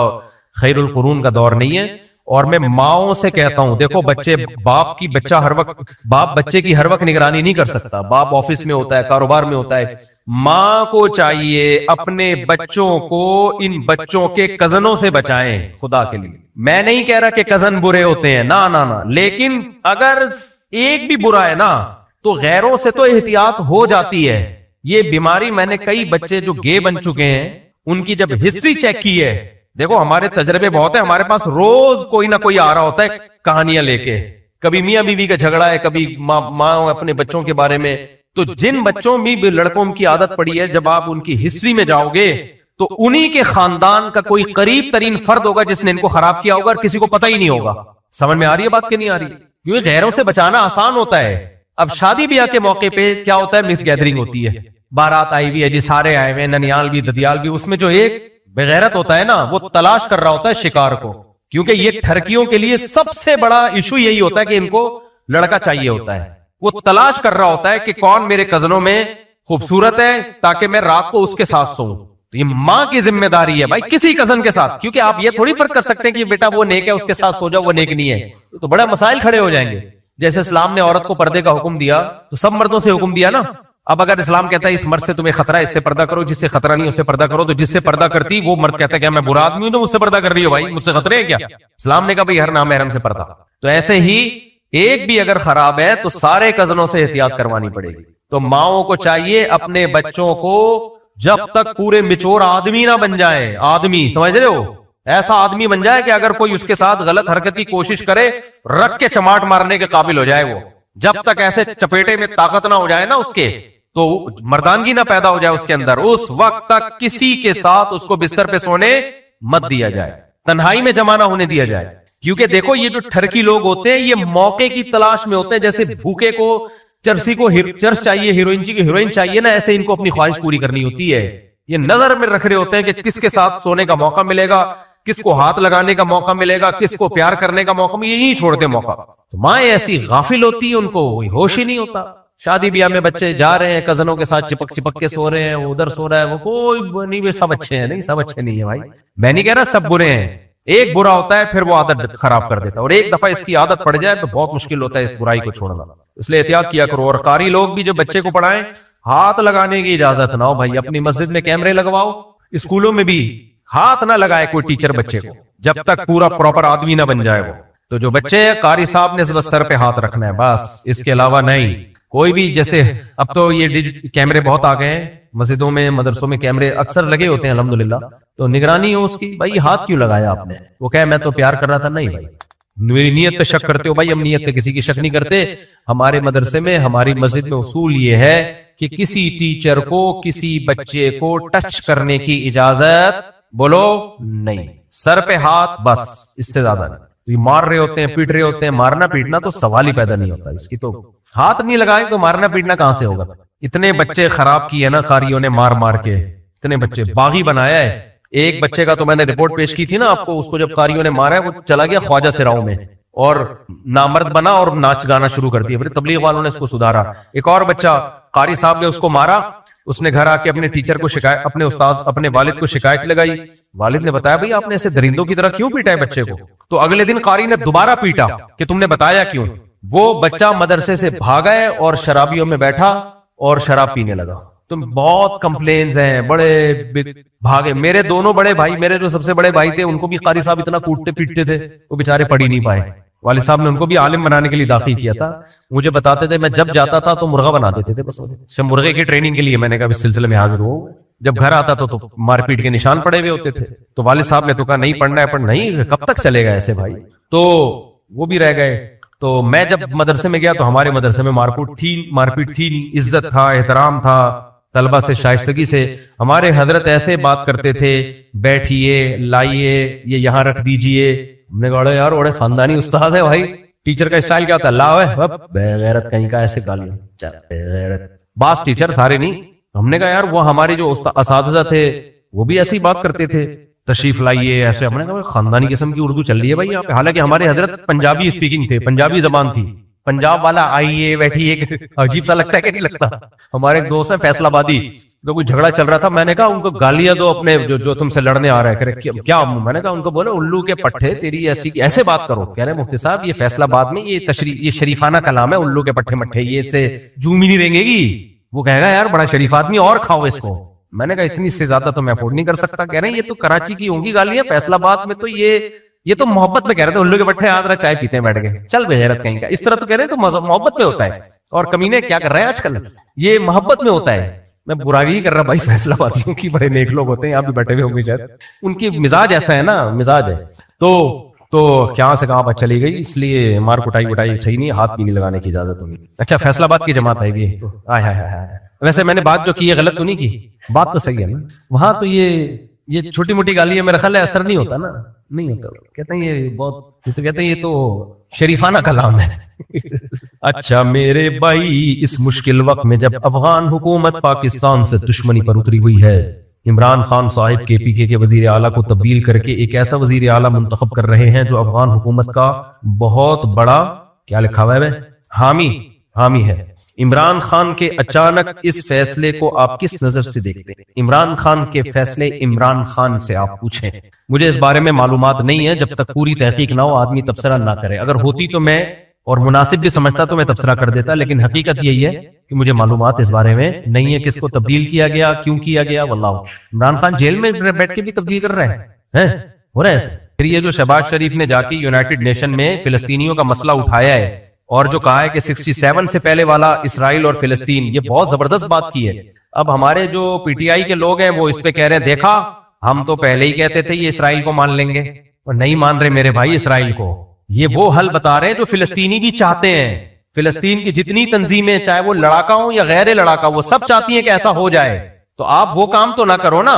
Speaker 1: خیر القرون کا دور نہیں ہے. اور میں ماؤں سے کہتا ہوں دیکھو بچے, باپ بچے کی ہر وقت نگرانی نہیں کر سکتا. باپ آفس میں ہوتا ہے, کاروبار میں ہوتا ہے. ماں کو چاہیے اپنے بچوں کو ان بچوں کے کزنوں سے بچائیں خدا کے لیے. میں نہیں کہہ رہا کہ کزن برے ہوتے ہیں, نہ, لیکن اگر ایک بھی برا ہے نا تو غیروں سے تو احتیاط ہو جاتی ہے. یہ بیماری, میں نے کئی بچے جو گے بن چکے ہیں ان کی جب ہسٹری چیک کی ہے, دیکھو ہمارے تجربے بہت ہیں, ہمارے پاس روز کوئی نہ کوئی آ رہا ہوتا ہے کہانیاں لے کے. کبھی میاں بیوی کا جھگڑا ہے, کبھی ماں اپنے بچوں کے بارے میں. تو جن بچوں میں بھی لڑکوں کی عادت پڑی ہے, جب آپ ان کی ہسٹری میں جاؤ گے تو انہی کے خاندان کا کوئی قریب ترین فرد ہوگا جس نے ان کو خراب کیا ہوگا, اور کسی کو پتہ ہی نہیں ہوگا. سمجھ میں آ رہی ہے بات کہ نہیں آ رہی؟ کیونکہ غیروں سے بچانا آسان ہوتا ہے. اب شادی بیاہ کے موقع پہ کیا ہوتا ہے, مس گیدرنگ ہوتی ہے, بارات آئی ہوئی ہے جی, سارے آئے ہوئے, ننیال بھی ددیال بھی. اس میں جو ایک بغیرت ہوتا ہے نا وہ تلاش کر رہا ہوتا ہے شکار کو, کیونکہ یہ ٹھرکیوں کے لیے سب سے بڑا ایشو یہی ہوتا ہے کہ ان کو لڑکا چاہیے ہوتا ہے. وہ تلاش کر رہا ہوتا ہے کہ کون میرے کزنوں میں خوبصورت ہے تاکہ میں رات کو اس کے ساتھ سوؤں. تو یہ ماں کی ذمہ داری ہے بھائی کسی کزن کے ساتھ, کیونکہ آپ یہ تھوڑی فرق کر سکتے ہیں کہ بیٹا وہ نیک ہے اس کے ساتھ سو جاؤ, وہ نیک نہیں ہے. تو بڑا مسائل کھڑے ہو جائیں گے. جیسے اسلام نے عورت کو پردے کا حکم دیا تو سب مردوں سے حکم دیا نا, اب اگر اسلام کہتا ہے اس مرد سے تمہیں خطرہ ہے اس سے پردہ کرو، جس سے خطرہ نہیں اس سے پردہ کرو، تو جس سے پردہ کرتی وہ مرد کہتا ہے کہ میں برا آدمی ہوں تو مجھ سے پردہ کر رہی ہو، بھائی مجھ سے خطرے ہے کیا؟ اسلام نے کہا بھائی ہر نامحرم سے پردہ. تو ایسے ہی ایک بھی اگر خراب ہے تو سارے کزنوں سے احتیاط کروانی پڑے گی. تو ماؤں کو چاہیے اپنے بچوں کو جب تک پورے میچور آدمی نہ بن جائے، آدمی سمجھ رہے ہو، ایسا آدمی بن جائے کہ اگر کوئی اس کے ساتھ غلط حرکت کی کوشش کرے رکھ کے چماٹ مارنے کے قابل ہو جائے. وہ جب تک ایسے چپیٹے میں طاقت نہ ہو جائے نا اس کے، تو مردانگی نہ پیدا ہو جائے اس کے اندر، اس وقت تک کسی کے ساتھ اس کو بستر پہ سونے مت دیا جائے، تنہائی میں جمع نہ ہونے دیا جائے. کیونکہ دیکھو یہ جو ٹھرکی لوگ ہوتے ہیں یہ موقع کی تلاش میں ہوتے ہیں، جیسے بھوکے کو چرسی کو چرس چاہیے، ہیروئن چاہیے نا، ایسے ان کو اپنی خواہش پوری کرنی ہوتی ہے. یہ نظر میں رکھ رہے ہوتے ہیں کہ کس کے ساتھ سونے کا موقع ملے گا، کس کو ہاتھ لگانے کا موقع ملے گا، کس کو پیار کرنے کا موقع ملے گا، یہی چھوڑتے موقع. تو ماں ایسی غافل ہوتی ہے، ان کو کوئی ہوش ہی نہیں ہوتا. شادی بیاہ میں بچے جا رہے ہیں کزنوں کے ساتھ چپک چپک کے سو رہے ہیں، وہ ادھر سو رہا ہے، وہ کوئی نہیں، سب اچھے ہیں. نہیں سب اچھے نہیں ہیں بھائی، میں نہیں کہہ رہا سب برے ہیں. ایک برا ہوتا ہے پھر وہ عادت خراب کر دیتا ہے، اور ایک دفعہ اس کی عادت پڑ جائے تو بہت مشکل ہوتا ہے اس برائی کو چھوڑنا. اس لیے احتیاط کیا کرو. اور قاری لوگ بھی جو بچے کو پڑھائیں ہاتھ لگانے کی اجازت نہ ہو بھائی. اپنی مسجد میں کیمرے لگواؤ، اسکولوں میں بھی ہاتھ نہ لگائے کوئی ٹیچر بچے کو جب تک پورا پراپر آدمی نہ بن جائے وہ. تو جو بچے ہیں قاری صاحب نے بس سر پہ ہاتھ رکھنا ہے بس، اس کے علاوہ نہیں. کوئی بھی جیسے اب تو یہ کیمرے بہت آ گئے ہیں، مسجدوں میں مدرسوں میں کیمرے اکثر لگے ہوتے ہیں الحمدللہ، تو نگرانی ہو اس کی. بھائی ہاتھ کیوں لگایا آپ نے؟ وہ کہے میں تو پیار کر رہا تھا. نہیں بھائی، میری نیت پہ شک کرتے ہو. بھائی ہم نیت پہ کسی کی شک نہیں کرتے. ہمارے مدرسے میں ہماری مسجد میں اصول یہ ہے کہ کسی ٹیچر کو کسی بچے کو ٹچ کرنے کی اجازت بولو نہیں. سر پہ ہاتھ بس، اس سے زیادہ نہیں. یہ مار رہے ہوتے ہیں، پیٹ رہے ہوتے ہیں، مارنا پیٹنا تو سوال ہی پیدا نہیں ہوتا اس کی. تو ہاتھ نہیں لگائے تو مارنا پیٹنا کہاں سے ہوگا؟ اتنے بچے خراب کیے نا قاریوں نے مار مار کے، اتنے بچے باغی بنایا ہے. ایک بچے کا تو میں نے رپورٹ پیش کی تھی نا آپ کو، اس کو جب قاریوں نے مارا ہے وہ چلا گیا خواجہ سراؤں میں اور نامرد بنا اور ناچ گانا شروع کر دیا. پھر تبلیغ والوں نے اس کو سدھارا. ایک اور بچہ قاری صاحب نے اس کو مارا، اس نے گھر آ کے اپنے ٹیچر کو شکایت، اپنے استاذ اپنے والد کو شکایت لگائی. والد نے بتایا بھائی آپ نے ایسے درندوں کی طرح کیوں پیٹا ہے بچے کو؟ تو اگلے دن قاری نے دوبارہ پیٹا کہ تم نے بتایا کیوں. وہ بچہ مدرسے سے بھاگا ہے اور شرابیوں میں بیٹھا اور شراب پینے لگا. تو بہت کمپلینز ہیں، بڑے بھاگے. میرے دونوں بڑے بھائی، میرے جو سب سے بڑے بھائی تھے، ان کو بھی قاری صاحب اتنا کوٹتے پیٹتے تھے، وہ بےچارے پڑھ ہی نہیں پائے. والد صاحب نے ان کو بھی عالم بنانے کے لیے داخل کیا تھا. مجھے بتاتے تھے میں جب جاتا تھا تو مرغا بنا دیتے تھے بس. مرغے کی ٹریننگ کے لیے میں نے کہا اس سلسلے میں حاضر ہوں. جب گھر آتا تو مار پیٹ کے نشان پڑے ہوئے ہوتے تھے. تو والد صاحب نے تو کہا نہیں پڑھنا ہے، پڑھ نہیں، کب تک چلے گا ایسے بھائی. تو وہ بھی رہ گئے. تو میں جب مدرسے میں گیا تو ہمارے مدرسے میں مار پیٹ تھی، عزت تھا، احترام تھا، طلبہ سے شائستگی سے. ہمارے حضرت ایسے بات کرتے تھے، بیٹھیے، لائیے، یہ یہاں رکھ دیجئے. ہم نے کہا یار بڑے خاندانی استاد ہے بھائی. ٹیچر کا اسٹائل کیا ہوتا ہے؟ لا بے غیرت کہیں کا، ایسے گالیاں. باس ٹیچر سارے نہیں. ہم نے کہا یار وہ ہمارے جو اساتذہ تھے وہ بھی ایسی بات کرتے تھے، تشریف لائیے ایسے. ہم نے کہا خاندانی قسم کی اردو چل رہی ہے بھائی یہاں پہ. حالانکہ ہمارے حضرت پنجابی اسپیکنگ تھے، پنجابی زبان تھی. پنجاب والا آئیے بیٹھیے عجیب سا لگتا ہے کہ نہیں لگتا؟ ہمارے ایک دوست ہیں فیصل آبادی، تو کوئی جھگڑا چل رہا تھا. میں نے کہا ان کو گالیاں دو اپنے جو تم سے لڑنے آ رہے ہیں. کیا میں نے کہا ان کو بولے الو کے پٹھے تیری ایسے بات کرو. کہہ رہے مفتی صاحب یہ فیصل آباد میں یہ شریفانہ کلام ہے، الو کے پٹھے مٹھے یہ سے جوم ہی نہیں دیں گے گی. وہ کہے گا یار بڑا شریف آدمی اور کھاؤ اس کو. میں نے کہا اتنی سے زیادہ تو میں افورڈ نہیں کر سکتا. کہہ رہے ہیں یہ تو کراچی کی ہوں گی گالیاں، فیصل آباد میں تو یہ تو محبت میں کہہ رہے تھے الو کے پٹھے آدھا چائے پیتے ہیں بیٹھ کے. چل بے غیرت کہیں کا، اس طرح تو کہہ رہے تو محبت میں ہوتا ہے. اور کمینے کیا کر رہے ہیں آج کل، یہ محبت میں ہوتا ہے. میں برائی نہیں کر رہا بھائی، فیصلہ آبادیوں کی بڑے نیک لوگ ہوتے ہیں، یہاں بھی بیٹھے ہوئے ہوں گے شاید. ان کی مزاج ایسا ہے نا، مزاج ہے. تو کہاں سے کہاں بات چلی گئی. اس لیے مار کٹائی صحیح نہیں، ہاتھ بھی نہیں لگانے کی اجازت ہوگی. اچھا فیصلہ آباد کی جماعت ہے یہ. ویسے میں نے بات جو کی ہے غلط تو نہیں کی، بات تو صحیح ہے نا. وہاں تو یہ چھوٹی موٹی گالیاں میرا خیال ہے اثر نہیں ہوتا نا، نہیں ہوتا. کہتے ہیں یہ بہت، کہتے ہیں یہ تو شریفانہ کلام ہے. اچھا میرے بھائی، اس مشکل وقت میں جب افغان حکومت پاکستان سے دشمنی پر اتری ہوئی ہے، عمران خان صاحب کے پی کے وزیر اعلیٰ کو تبدیل کر کے ایک ایسا وزیر اعلیٰ منتخب کر رہے ہیں جو افغان حکومت کا بہت بڑا کیا لکھا ہوا ہے حامی ہے. عمران خان کے اچانک اس فیصلے کو آپ کس نظر سے دیکھتے ہیں؟ عمران خان کے فیصلے عمران خان سے آپ پوچھیں. مجھے اس بارے میں معلومات نہیں ہے، جب تک پوری تحقیق نہ ہو آدمی تبصرہ نہ کرے. اگر ہوتی تو میں اور مناسب بھی سمجھتا تو میں تبصرہ کر دیتا، لیکن حقیقت یہی ہے کہ مجھے معلومات اس بارے میں نہیں ہے، کس کو تبدیل کیا گیا، کیوں کیا گیا، واللہ۔ عمران خان جیل میں بیٹھ کے بھی تبدیل کر رہے ہیں، ہو رہا ہے ایسے۔ پھر یہ جو شہباز شریف نے جا کے یونائٹڈ نیشن میں فلسطینیوں کا مسئلہ اٹھایا ہے اور جو کہا ہے کہ 67 سے پہلے والا اسرائیل اور فلسطین، یہ بہت زبردست بات کی ہے۔ اب ہمارے جو پی ٹی آئی کے لوگ ہیں وہ اس پہ کہہ رہے ہیں دیکھا ہم تو پہلے ہی کہتے تھے یہ اسرائیل کو مان لیں گے، اور نہیں مان رہے میرے بھائی اسرائیل کو۔ یہ وہ حل بتا رہے ہیں جو فلسطینی بھی چاہتے ہیں۔ فلسطین کی جتنی تنظیمیں، چاہے وہ لڑاکا ہوں یا غیر لڑاکا، وہ سب چاہتی ہیں کہ ایسا ہو جائے۔ تو آپ وہ کام تو نہ کرو نا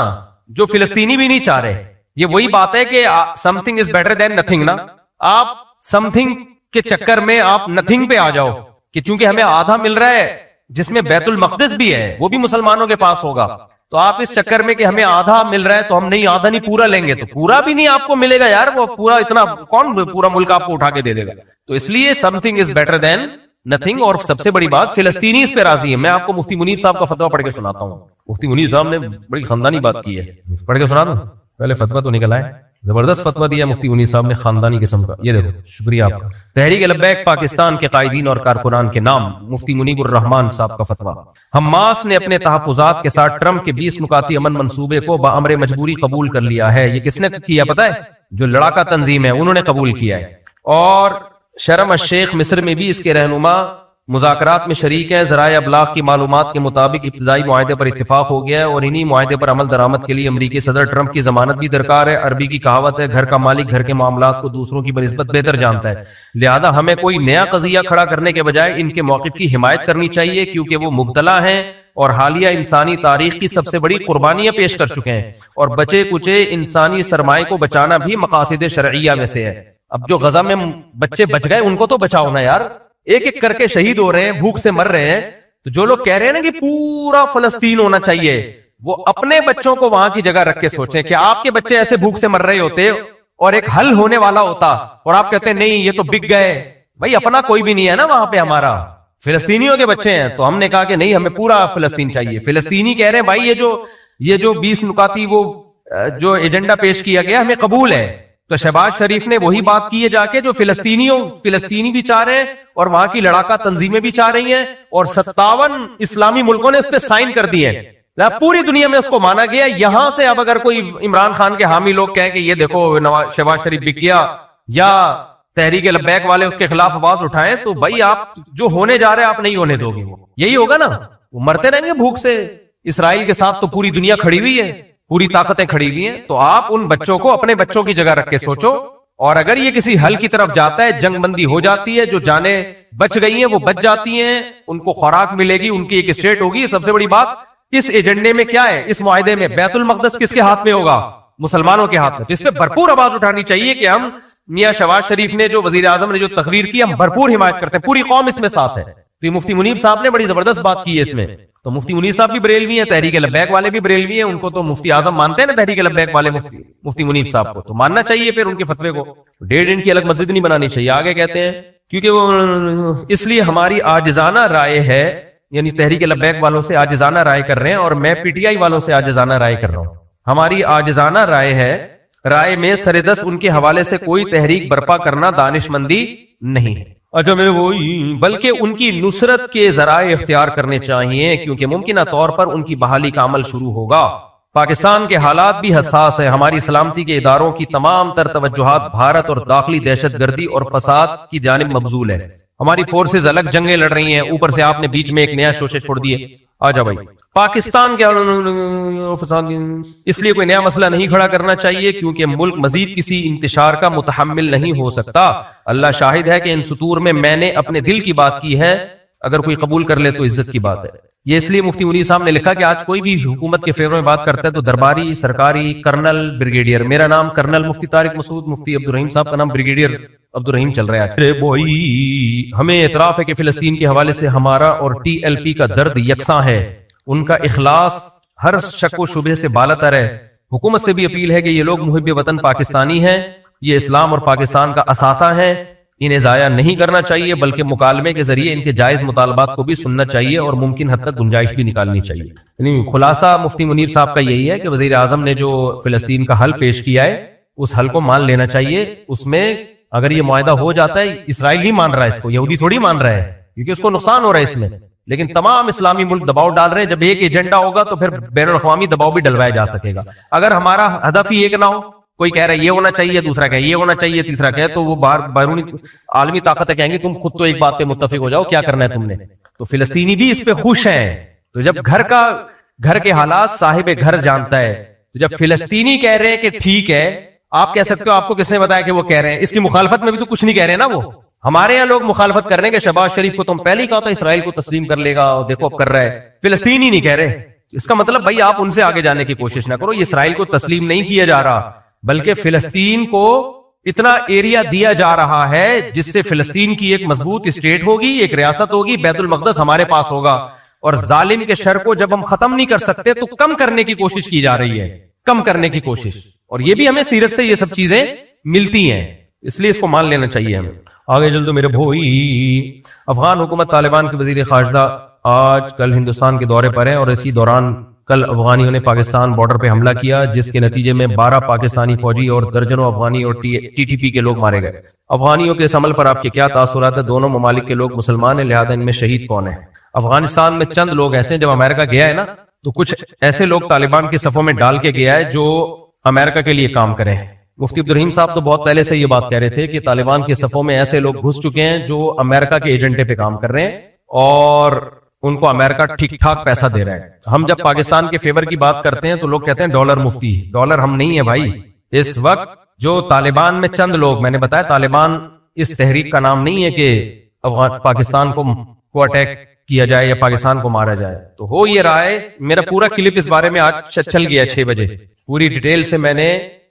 Speaker 1: جو فلسطینی بھی نہیں چاہ رہے۔ یہ وہی بات ہے کہ some thing is better than nothing نا۔ آپ سم تھنگ کے چکر میں آپ نتھنگ پہ آ جاؤ کہ چونکہ ہمیں آدھا مل رہا ہے جس میں بیت المقدس بھی ہے، وہ بھی مسلمانوں کے پاس ہوگا، تو آپ اس چکر میں کہ ہمیں آدھا مل رہا ہے تو ہم نہیں، آدھا نہیں پورا لیں گے، تو پورا بھی نہیں آپ کو ملے گا یار، وہ پورا اتنا کون پورا ملک آپ کو اٹھا کے دے دے گا؟ تو اس لیے some thing is better than nothing. اور سب سے بڑی بات فلسطینی اس پہ راضی ہے۔ میں آپ کو مفتی منیر صاحب کا فتویٰ پڑھ کے سناتا ہوں۔ مفتی منیر صاحب نے بڑی خاندانی بات کی ہے، پڑھ کے سنا دوں؟ پہلے فتویٰ تو نکل آئے، زبردست فتویٰ دیا مفتی منیر صاحب نے، خاندانی قسم کا۔ یہ دیکھو، شکریہ آپ کا۔ تحریک لبیک پاکستان کے قائدین اور کارکنان کے نام، مفتی منیب الرحمان صاحب کا فتویٰ۔ حماس نے اپنے تحفظات کے ساتھ ٹرمپ کے 20 نکاتی امن منصوبے کو بامر مجبوری قبول کر لیا ہے۔ یہ کس نے کیا پتہ ہے؟ جو لڑاکا تنظیم ہے انہوں نے قبول کیا ہے۔ اور شرم الشیخ مصر میں بھی اس کے رہنما مذاکرات میں شریک ہیں۔ ذرائع ابلاغ کی معلومات کے مطابق ابتدائی معاہدے پر اتفاق ہو گیا ہے اور انہی معاہدے پر عمل درآمد کے لیے امریکی صدر ٹرمپ کی ضمانت بھی درکار ہے۔ عربی کی کہاوت ہے، گھر کا مالک گھر کے معاملات کو دوسروں کی بنسبت بہتر جانتا ہے، لہذا ہمیں کوئی نیا قضیہ کھڑا کرنے کے بجائے ان کے موقف کی حمایت کرنی چاہیے، کیونکہ وہ مبتلا ہیں اور حالیہ انسانی تاریخ کی سب سے بڑی قربانیاں پیش کر چکے ہیں، اور بچے کچے انسانی سرمائے کو بچانا بھی مقاصد شرعیہ میں سے ہے۔ اب جو غزہ میں بچے بچ گئے ان کو تو بچاؤ نا یار، ایک ایک کر کے شہید ہو رہے ہیں، بھوک سے مر رہے ہیں۔ تو جو لوگ کہہ رہے ہیں نا کہ پورا فلسطین ہونا چاہیے، وہ اپنے بچوں کو وہاں کی جگہ رکھ کے سوچیں کہ آپ کے بچے ایسے بھوک سے مر رہے ہوتے اور ایک حل ہونے والا ہوتا، اور آپ کہتے ہیں نہیں یہ تو بک گئے۔ بھائی اپنا کوئی بھی نہیں ہے نا وہاں پہ، ہمارا فلسطینیوں کے بچے ہیں، تو ہم نے کہا کہ نہیں ہمیں پورا فلسطین چاہیے۔ فلسطینی کہہ رہے ہیں بھائی یہ جو 20 نکاتی وہ جو ایجنڈا پیش کیا گیا ہمیں قبول ہے۔ تو شہباز شریف نے وہی بات کی ہے جا کے جو فلسطینی بھی چاہ رہے ہیں اور وہاں کی لڑاکا تنظیمیں بھی چاہ رہی ہیں، اور 57 اسلامی ملکوں نے اس پہ سائن کر دیے ہیں، پوری دنیا میں اس کو مانا گیا۔ یہاں سے اب اگر کوئی عمران خان کے حامی لوگ کہیں کہ یہ دیکھو شہباز شریف بک گیا، یا تحریک لبیک والے اس کے خلاف آواز اٹھائیں، تو بھائی آپ جو ہونے جا رہے ہیں آپ نہیں ہونے دو گے، وہ یہی ہوگا نا، وہ مرتے رہیں گے بھوک سے۔ اسرائیل کے ساتھ تو پوری دنیا کھڑی ہوئی ہے، پوری طاقتیں کھڑی ہوئی ہیں، تو آپ ان بچوں کو اپنے بچوں کی جگہ رکھ کے سوچو، اور اگر یہ کسی حل کی طرف جاتا ہے، جنگ بندی ہو جاتی ہے، جو جانیں بچ گئی ہیں وہ بچ جاتی ہیں، ان کو خوراک ملے گی، ان کی ایک اسٹیٹ ہوگی۔ سب سے بڑی بات اس ایجنڈے میں کیا ہے، اس معاہدے میں بیت المقدس کس کے ہاتھ میں ہوگا؟ مسلمانوں کے ہاتھ میں۔ تو اس پہ بھرپور آواز اٹھانی چاہیے کہ ہم میاں شہباز شریف نے جو وزیر اعظم نے جو تقریر کی ہم بھرپور حمایت کرتے ہیں، پوری قوم اس میں ساتھ ہے۔ تو یہ مفتی منیب صاحب نے بڑی زبردست بات کی ہے اس میں۔ تو مفتی منیر صاحب بھی بریلوی ہیں، تحریک لبیک والے بھی بریلوی ہیں، ان کو تو مفتی اعظم مانتے ہیں نا، تحریک لبیک والے مفتی منیر صاحب کو تو ماننا چاہیے پھر ان کے فتوے کو۔ ڈیڑھ ان کی الگ مسجد نہیں بنانی چاہیے، آگے کہتے ہیں کیونکہ وہ اس لیے ہماری عاجزانہ رائے ہے، یعنی تحریک لبیک والوں سے عاجزانہ رائے کر رہے ہیں، اور میں پی ٹی آئی والوں سے عاجزانہ رائے کر رہا ہوں۔ ہماری عاجزانہ رائے ہے، رائے میں سردست ان کے حوالے سے کوئی تحریک برپا کرنا دانش مندی نہیں ہے، اچھا میں وہی بلکہ ان کی نصرت کے ذرائع اختیار کرنے چاہیے، کیونکہ ممکنہ طور پر ان کی بحالی کا عمل شروع ہوگا۔ پاکستان کے حالات بھی حساس ہے، ہماری سلامتی کے اداروں کی تمام تر توجہات بھارت اور داخلی دہشت گردی اور فساد کی جانب مبذول ہے۔ ہماری فورسز الگ جنگیں لڑ رہی ہیں، اوپر سے آپ نے بیچ میں ایک نیا شوشے چھوڑ دیے۔ آجا بھائی، پاکستان کے اس لیے کوئی نیا مسئلہ نہیں کھڑا کرنا چاہیے، کیونکہ ملک مزید کسی انتشار کا متحمل نہیں ہو سکتا۔ اللہ شاہد ہے کہ ان سطور میں میں نے اپنے دل کی بات کی ہے، اگر کوئی قبول کر لے تو عزت کی بات ہے۔ یہ اس لیے مفتی منیر صاحب نے لکھا کہ آج کوئی بھی حکومت کے فیور میں بات کرتا ہے تو درباری، سرکاری، کرنل، بریگیڈیئر، میرا نام کرنل مفتی طارق مسعود، مفتی عبدالرحیم صاحب کا نام بریگیڈیئر عبدالرحیم چل رہا ہے۔ ہمیں اعتراف ہے کہ فلسطین کے حوالے سے ہمارا اور ٹی ایل پی کا درد یکساں ہے، ان کا اخلاص ہر شک و شبہ سے بالاتر ہے۔ حکومت سے بھی اپیل ہے کہ یہ لوگ محب وطن پاکستانی ہیں، یہ اسلام اور پاکستان کا اثاثہ ہیں، انہیں ضائع نہیں کرنا چاہیے، بلکہ مکالمے کے ذریعے ان کے جائز مطالبات کو بھی سننا چاہیے اور ممکن حد تک گنجائش بھی نکالنی چاہیے۔ یعنی خلاصہ مفتی منیر صاحب کا یہی ہے کہ وزیر اعظم نے جو فلسطین کا حل پیش کیا ہے اس حل کو مان لینا چاہیے، اس میں اگر یہ معاہدہ ہو جاتا ہے، اسرائیل نہیں مان رہا ہے اس کو، یہودی تھوڑی مان رہا ہے، کیونکہ اس کو نقصان ہو رہا ہے اس میں، لیکن تمام اسلامی ملک دباؤ ڈال رہے ہیں. جب ایک ایجنڈا ہوگا تو پھر بین الاقوامی دباؤ بھی ڈلوایا جا سکے گا. اگر ہمارا ہدف ہی ایک نہ ہو، کوئی کہہ رہا ہے یہ ہونا چاہیے، دوسرا کہے یہ ہونا چاہیے، تیسرا کہے، تو وہ بیرونی عالمی طاقتیں کہیں گے تم خود تو ایک بات پہ متفق ہو جاؤ، کیا کرنا ہے تم نے. تو فلسطینی بھی اس پہ خوش ہیں. تو جب گھر کے حالات صاحب گھر جانتا ہے، تو جب فلسطینی کہہ رہے ہیں کہ ٹھیک ہے، آپ کہہ سکتے ہو آپ کو کس نے بتایا کہ وہ کہہ رہے ہیں؟ اس کی مخالفت میں بھی تو کچھ نہیں کہہ رہے ہیں نا. وہ ہمارے یہاں لوگ مخالفت کر رہے ہیں کہ شہباز شریف کو تم پہلے ہی کہا تھا اسرائیل کو تسلیم کر لے گا، اور دیکھو اب کر رہا ہے. فلسطینی نہیں کہہ رہے. اس کا مطلب بھائی آپ ان سے آگے جانے کی کوشش نہ کرو. یہ اسرائیل کو تسلیم نہیں کیا جا رہا، بلکہ فلسطین کو اتنا ایریا دیا جا رہا ہے جس سے فلسطین کی ایک مضبوط اسٹیٹ ہوگی، ایک ریاست ہوگی، بیت المقدس ہمارے پاس ہوگا. اور ظالم کے شر کو جب ہم ختم نہیں کر سکتے تو کم کرنے کی کوشش کی جا رہی ہے، کم کرنے کی کوشش. اور یہ بھی ہمیں سیرت سے یہ سب چیزیں ملتی ہیں، اس لیے اس کو مان لینا چاہیے ہمیں. آگے چل تو میرے بھائی، افغان حکومت طالبان کے وزیر خارجہ آج کل ہندوستان کے دورے پر ہیں، اور اسی دوران کل افغانیوں نے پاکستان بارڈر پہ حملہ کیا، جس کے نتیجے میں 12 پاکستانی فوجی اور درجنوں افغانی اور ٹی ٹی پی کے لوگ مارے گئے. افغانیوں کے اس عمل پر آپ کے کیا تاثرات ہیں؟ دونوں ممالک کے لوگ مسلمان ہیں، لہذا ان میں شہید کون ہیں؟ افغانستان میں چند لوگ ایسے ہیں، جب امریکہ گیا ہے نا تو کچھ ایسے لوگ طالبان کے صفوں میں ڈال کے گیا ہے جو امریکہ کے لیے کام کریں. مفتی عبدالرحیم صاحب تو بہت پہلے سے یہ بات کہہ رہے تھے کہ طالبان کے صفوں میں ایسے لوگ گھس چکے ہیں جو امریکہ کے ایجنڈے پہ کام کر رہے ہیں، اور ان کو امریکہ ٹھیک ٹھاک پیسہ دے رہا ہے. ہم جب پاکستان کے فیور کی بات کرتے ہیں تو لوگ کہتے ہیں ڈالر مفتی. ڈالر ہم نہیں ہے بھائی. اس وقت جو طالبان میں چند لوگ، میں نے بتایا طالبان اس تحریک کا نام نہیں ہے کہ پاکستان کو اٹیک کیا جائے یا پاکستان کو مارا جائے. تو ہو یہ رہا ہے، میرا پورا کلپ اس بارے میں آج چل گیا 6 بجے، پوری ڈیٹیل سے میں نے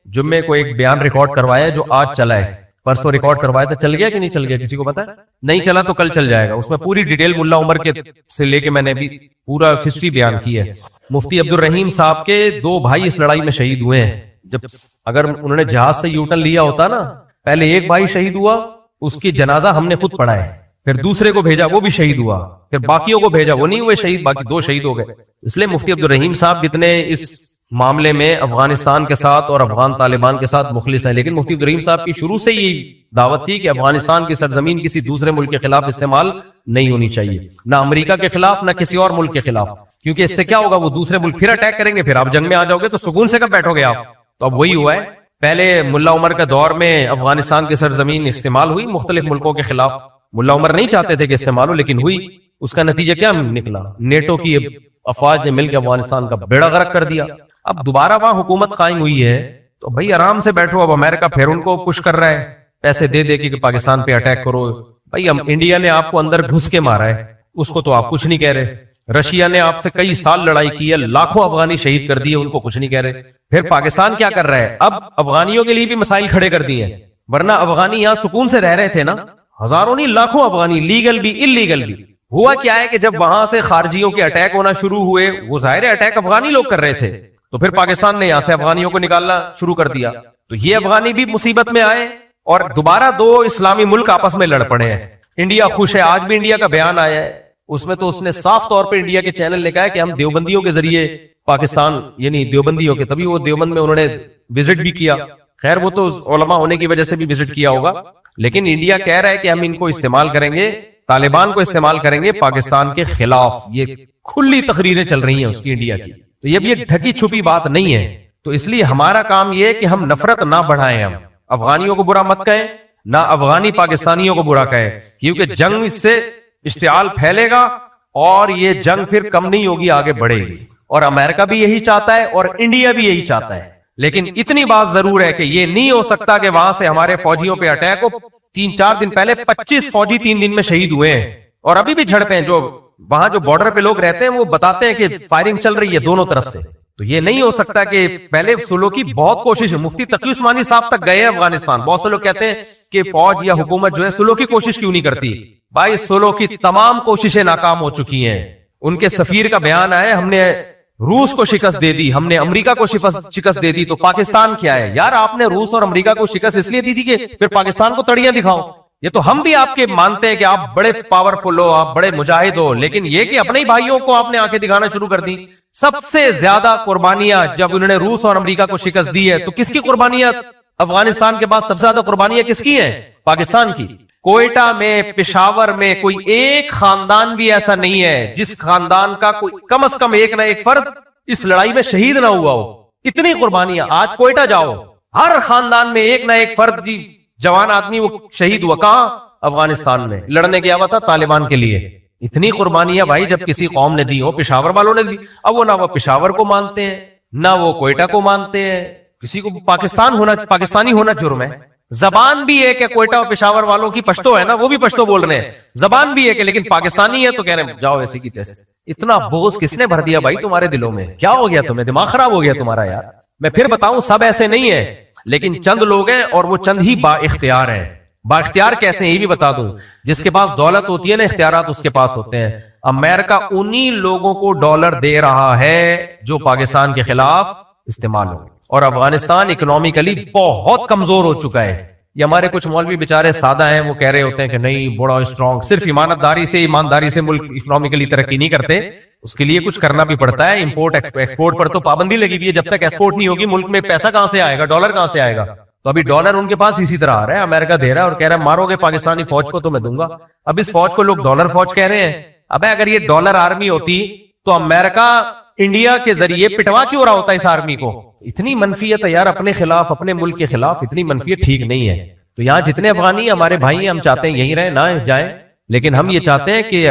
Speaker 1: جمعے کو ایک بیان ریکارڈ کروایا جو آج چلا ہے. پرسوں ریکارڈ کروایا تھا، چل گیا کہ نہیں چل گیا کسی کو پتا ہے؟ نہیں چلا تو کل چل جائے گا. اس میں پوری ڈیٹیل ملا عمر کے سے لے کے میں نے بھی پورا ہسٹری بیان کی ہے. مفتی عبدالرحیم صاحب کے 2 بھائی اس لڑائی میں شہید ہوئے ہیں. جب اگر انہوں نے جہاز سے یوٹن لیا ہوتا نا، پہلے ایک بھائی شہید ہوا، اس کی جنازہ ہم نے خود پڑھا ہے، پھر دوسرے کو بھیجا وہ بھی شہید ہوا، پھر باقیوں کو بھیجا وہ نہیں ہوئے شہید، باقی 2 شہید ہو گئے. اس لیے مفتی عبدالرحیم صاحب جتنے اس معاملے میں افغانستان کے ساتھ اور افغان طالبان کے ساتھ مخلص ہیں، لیکن مفتی عبدالرحیم صاحب کی شروع سے یہ دعوت تھی کہ افغانستان کی سرزمین کسی دوسرے ملک کے خلاف استعمال نہیں ہونی چاہیے، نہ امریکہ کے خلاف نہ کسی اور ملک کے خلاف، کیونکہ اس سے کیا ہوگا، وہ دوسرے ملک پھر اٹیک کریں گے، پھر آپ جنگ میں آ جاؤ گے تو سکون سے کب بیٹھو گے آپ. تو اب وہی ہوا ہے. پہلے ملا عمر کا دور میں افغانستان کی سرزمین استعمال ہوئی مختلف ملکوں کے خلاف. ملا عمر نہیں چاہتے تھے کہ استعمال ہو، لیکن ہوئی. اس کا نتیجہ کیا نکلا؟ نیٹو کی افواج نے مل کے افغانستان کا بیڑا غرق کر دیا. اب دوبارہ وہاں حکومت قائم ہوئی ہے تو بھائی آرام سے بیٹھو. اب امریکہ پھر ان کو پش کر رہا ہے پیسے دے دے کے کہ پاکستان پہ اٹیک کرو. بھائی انڈیا نے آپ کو اندر گھس کے مارا ہے، اس کو تو آپ کچھ نہیں کہہ رہے. رشیا نے آپ سے کئی سال لڑائی کی ہے، لاکھوں افغانی شہید کر دیے، ان کو کچھ نہیں کہہ رہے. پھر پاکستان کیا کر رہا ہے؟ اب افغانیوں کے لیے بھی مسائل کھڑے کر دیے ہیں، ورنہ افغانی یہاں سکون سے رہ رہے تھے نا، ہزاروں نہیں لاکھوں افغانی، لیگل بھی ان لیگل بھی. ہوا کیا ہے کہ جب وہاں سے خارجیوں کے اٹیک ہونا شروع ہوئے، وہ ظاہر اٹیک افغانی لوگ کر رہے تھے، تو پھر پاکستان نے یہاں سے افغانیوں کو نکالنا شروع کر دیا. تو یہ افغانی بھی مصیبت میں آئے اور دوبارہ 2 اسلامی ملک آپس میں لڑ پڑے ہیں. انڈیا خوش ہے، آج بھی انڈیا کا بیان آیا ہے، اس میں تو اس نے صاف طور پہ انڈیا کے چینل نے کہا ہے کہ ہم دیوبندیوں کے ذریعے پاکستان، یعنی دیوبندیوں کے، تبھی وہ دیوبند میں انہوں نے وزٹ بھی کیا. خیر وہ تو علماء ہونے کی وجہ سے بھی وزٹ کیا ہوگا، لیکن انڈیا کہہ رہا ہے کہ ہم ان کو استعمال کریں گے، طالبان کو استعمال کریں گے پاکستان کے خلاف. یہ کھلی تقریریں چل رہی ہیں اس کی انڈیا کی. تو یہ بھی ڈھکی چھپی بات نہیں ہے. تو اس لیے ہمارا کام یہ ہے کہ ہم نفرت نہ بڑھائیں، ہم افغانیوں کو برا مت کہیں، نہ افغانی پاکستانیوں کو برا کہیں، کیونکہ جنگ اس سے اشتعال پھیلے گا اور یہ جنگ پھر کم نہیں ہوگی، آگے بڑھے گی. اور امریکہ بھی یہی چاہتا ہے اور انڈیا بھی یہی چاہتا ہے. لیکن اتنی بات ضرور ہے کہ یہ نہیں ہو سکتا کہ وہاں سے ہمارے فوجیوں پہ اٹیک ہو. 3-4 دن پہلے 25 فوجی 3 دن میں شہید ہوئے ہیں، اور ابھی بھی جھڑپیں ہیں. جو وہاں جو بارڈر پہ لوگ رہتے ہیں وہ بتاتے ہیں کہ فائرنگ چل رہی ہے دونوں طرف سے. تو یہ نہیں ہو سکتا کہ پہلے سلو کی بہت کوشش ہے. مفتی تقی عثمانی صاحب تک گئے ہیں افغانستان. بہت سے لوگ کہتے ہیں کہ فوج یا حکومت جو ہے سلو کی کوشش کیوں نہیں کرتی. بھائی سلو کی تمام کوششیں ناکام ہو چکی ہیں. ان کے سفیر کا بیان آیا، ہم نے روس کو شکست دے دی، ہم نے امریکہ کو شکست دے دی، تو پاکستان کیا ہے؟ یار آپ نے روس اور امریکہ کو شکست اس لیے دی تھی کہ پھر پاکستان کو تڑیاں دکھاؤ. یہ تو ہم بھی آپ کے مانتے ہیں کہ آپ بڑے پاورفل ہو، آپ بڑے مجاہد ہو، لیکن یہ کہ اپنے ہی بھائیوں کو آپ نے آنکھیں دکھانا شروع کر دی. سب سے زیادہ قربانیاں جب انہوں نے روس اور امریکہ کو شکست دی ہے تو کس کی قربانیاں افغانستان کے بعد سب سے زیادہ قربانیاں کس کی ہیں؟ پاکستان کی. کوئٹہ میں، پشاور میں کوئی ایک خاندان بھی ایسا نہیں ہے جس خاندان کا کوئی کم از کم ایک نہ ایک فرد اس لڑائی میں شہید نہ ہوا ہو. اتنی قربانیاں. آج کوئٹہ جاؤ، ہر خاندان میں ایک نہ ایک فرد جی جوان آدمی وہ شہید ہوا. کہاں؟ افغانستان میں. لڑنے گیا ہوا تھا طالبان کے لیے. اتنی قربانیاں بھائی جب کسی قوم نے دی ہو، پشاور والوں نے دی. اب وہ نہ وہ پشاور کو مانتے ہیں نہ وہ کوئٹہ کو مانتے ہیں. کسی کو پاکستانی ہونا جرم ہے. زبان بھی ایک ہے کوئٹہ اور پشاور والوں کی، پشتو ہے نا، وہ بھی پشتو بول رہے ہیں. زبان بھی ایک ہے لیکن پاکستانی ہے تو کہہ رہے ہیں جاؤ ایسے کی تیسے. اتنا بوجھ کس نے بھر دیا بھائی تمہارے دلوں میں؟ کیا ہو گیا تمہیں؟ دماغ خراب ہو گیا تمہارا یار. میں پھر بتاؤں سب ایسے نہیں ہیں لیکن چند لوگ ہیں اور وہ چند ہی با اختیار ہیں. با اختیار کیسے ہیں یہ بھی بتا دوں. جس کے پاس دولت ہوتی ہے نا، اختیارات اس کے پاس ہوتے ہیں. امریکہ انہی لوگوں کو ڈالر دے رہا ہے جو پاکستان کے خلاف استعمال ہو. اور افغانستان اکنامکلی بہت کمزور ہو چکا ہے. یہ ہمارے کچھ مولوی بیچارے سادہ ہیں، وہ کہہ رہے ہوتے ہیں کہ نہیں بڑا اسٹرانگ، صرف ایمانداری سے ملک اکنامکلی ترقی نہیں کرتے، اس کے لیے کچھ کرنا بھی پڑتا ہے. امپورٹ ایکسپورٹ پر تو پابندی لگی ہوئی ہے. جب تک ایکسپورٹ نہیں ہوگی ملک میں پیسہ کہاں سے آئے گا؟ ڈالر کہاں سے آئے گا؟ تو ابھی ڈالر ان کے پاس اسی طرح آ رہا ہے. امریکہ دے رہا ہے اور کہہ رہا ہے مارو گے پاکستانی فوج کو تو میں دوں گا. اب اس فوج کو لوگ ڈالر فوج کہہ رہے ہیں. ابے اگر یہ ڈالر آرمی ہوتی تو امریکہ انڈیا کے ذریعے پٹوا کیوں رہا ہوتا ہے اس آرمی کو؟ اتنی منفیت ہے یار اپنے خلاف، اپنے ملک کے خلاف. اتنی منفیت ٹھیک نہیں ہے. تو یہاں جتنے افغانی ہمارے بھائی ہیں، ہم چاہتے ہیں یہیں رہیں، نہ جائیں. لیکن ہم یہ چاہتے ہیں کہ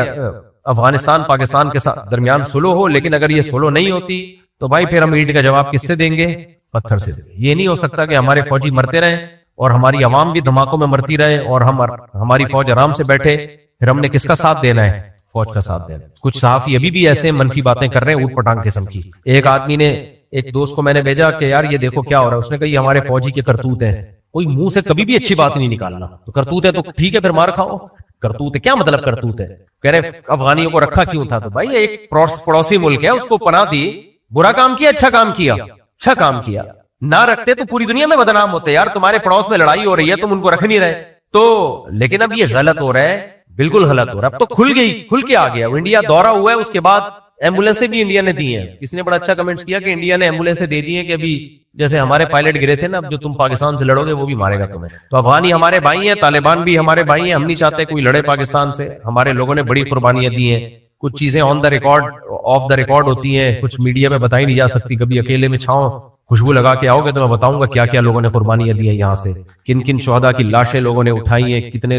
Speaker 1: افغانستان پاکستان کے درمیان سلو ہو. لیکن اگر یہ سلو نہیں ہوتی تو بھائی پھر ہم اینٹ کا جواب کس سے دیں گے؟ پتھر سے. یہ نہیں ہو سکتا کہ ہمارے فوجی مرتے رہیں اور ہماری عوام بھی دھماکوں میں مرتی رہے اور ہماری فوج آرام سے بیٹھے. پھر ہم نے کس کا ساتھ دینا ہے؟ فوج کا ساتھ دینا. کچھ صحافی ابھی بھی ایسے منفی باتیں کر رہے ہیں اوٹ پٹانگ قسم کی. ایک آدمی نے، ایک دوست کو میں نے بھیجا کہ یار یہ دیکھو کیا ہو رہا ہے. اس نے کہا یہ ہمارے فوجی کے کرتوت ہیں. کوئی منہ سے کبھی بھی اچھی بات نہیں نکالنا. تو کرتوت ہے تو ٹھیک ہے پھر مار کھاؤ. کرتوت ہے کیا مطلب کرتوت ہے؟ کہہ رہے افغانیوں کو رکھا کیوں تھا؟ تو بھائی ایک پڑوسی ملک ہے، اس کو پناہ دی. برا کام کیا اچھا کام کیا؟ اچھا کام کیا. نہ رکھتے تو پوری دنیا میں بدنام ہوتے. یار تمہارے پڑوس میں لڑائی ہو رہی ہے تم ان کو رکھ نہیں رہے تو. لیکن اب یہ غلط ہو رہا ہے، بالکل غلط ہو رہا ہے. اب تو کھل کے آ گیا. انڈیا دورہ ہوا ہے، اس کے بعد ایمبولینسیں بھی انڈیا نے دی ہیں. کسی نے بڑا اچھا کمنٹس کیا کہ انڈیا نے ایمبولینسیں دے دی ہیں کہ ابھی جیسے ہمارے پائلٹ گرے تھے نا، اب جو تم پاکستان سے لڑو گے وہ بھی مارے گا تمہیں. تو افغانی ہمارے بھائی ہیں، طالبان بھی ہمارے بھائی ہیں. ہم نہیں چاہتے کوئی لڑے پاکستان سے. ہمارے لوگوں نے بڑی قربانیاں دی ہیں. کچھ چیزیں on the record off the record ہوتی ہیں، کچھ میڈیا میں بتائی نہیں جا سکتی. کبھی اکیلے میں چھاؤں خوشبو لگا کے آؤ گے تو میں بتاؤں گا کیا کیا لوگوں نے قربانیاں دی ہیں یہاں سے. کن کن شہداء کی لاشیں لوگوں نے اٹھائی ہیں، کتنے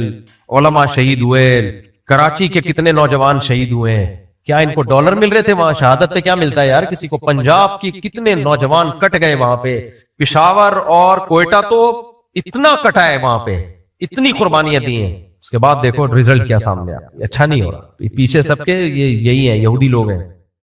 Speaker 1: علماء شہید ہوئے، کراچی کے کتنے نوجوان شہید ہوئے ہیں. کیا ان کو ڈالر مل رہے تھے وہاں؟ شہادت پہ کیا ملتا ہے یار کسی کو؟ پنجاب کی کتنے نوجوان کٹ گئے وہاں پہ. پشاور اور کوئٹہ تو اتنا کٹا ہے وہاں پہ، اتنی قربانیاں دی ہیں. اس کے بعد دیکھو رزلٹ کیا سامنے آیا. اچھا نہیں ہو رہا. پیچھے سب کے یہی ہیں، یہودی لوگ ہیں.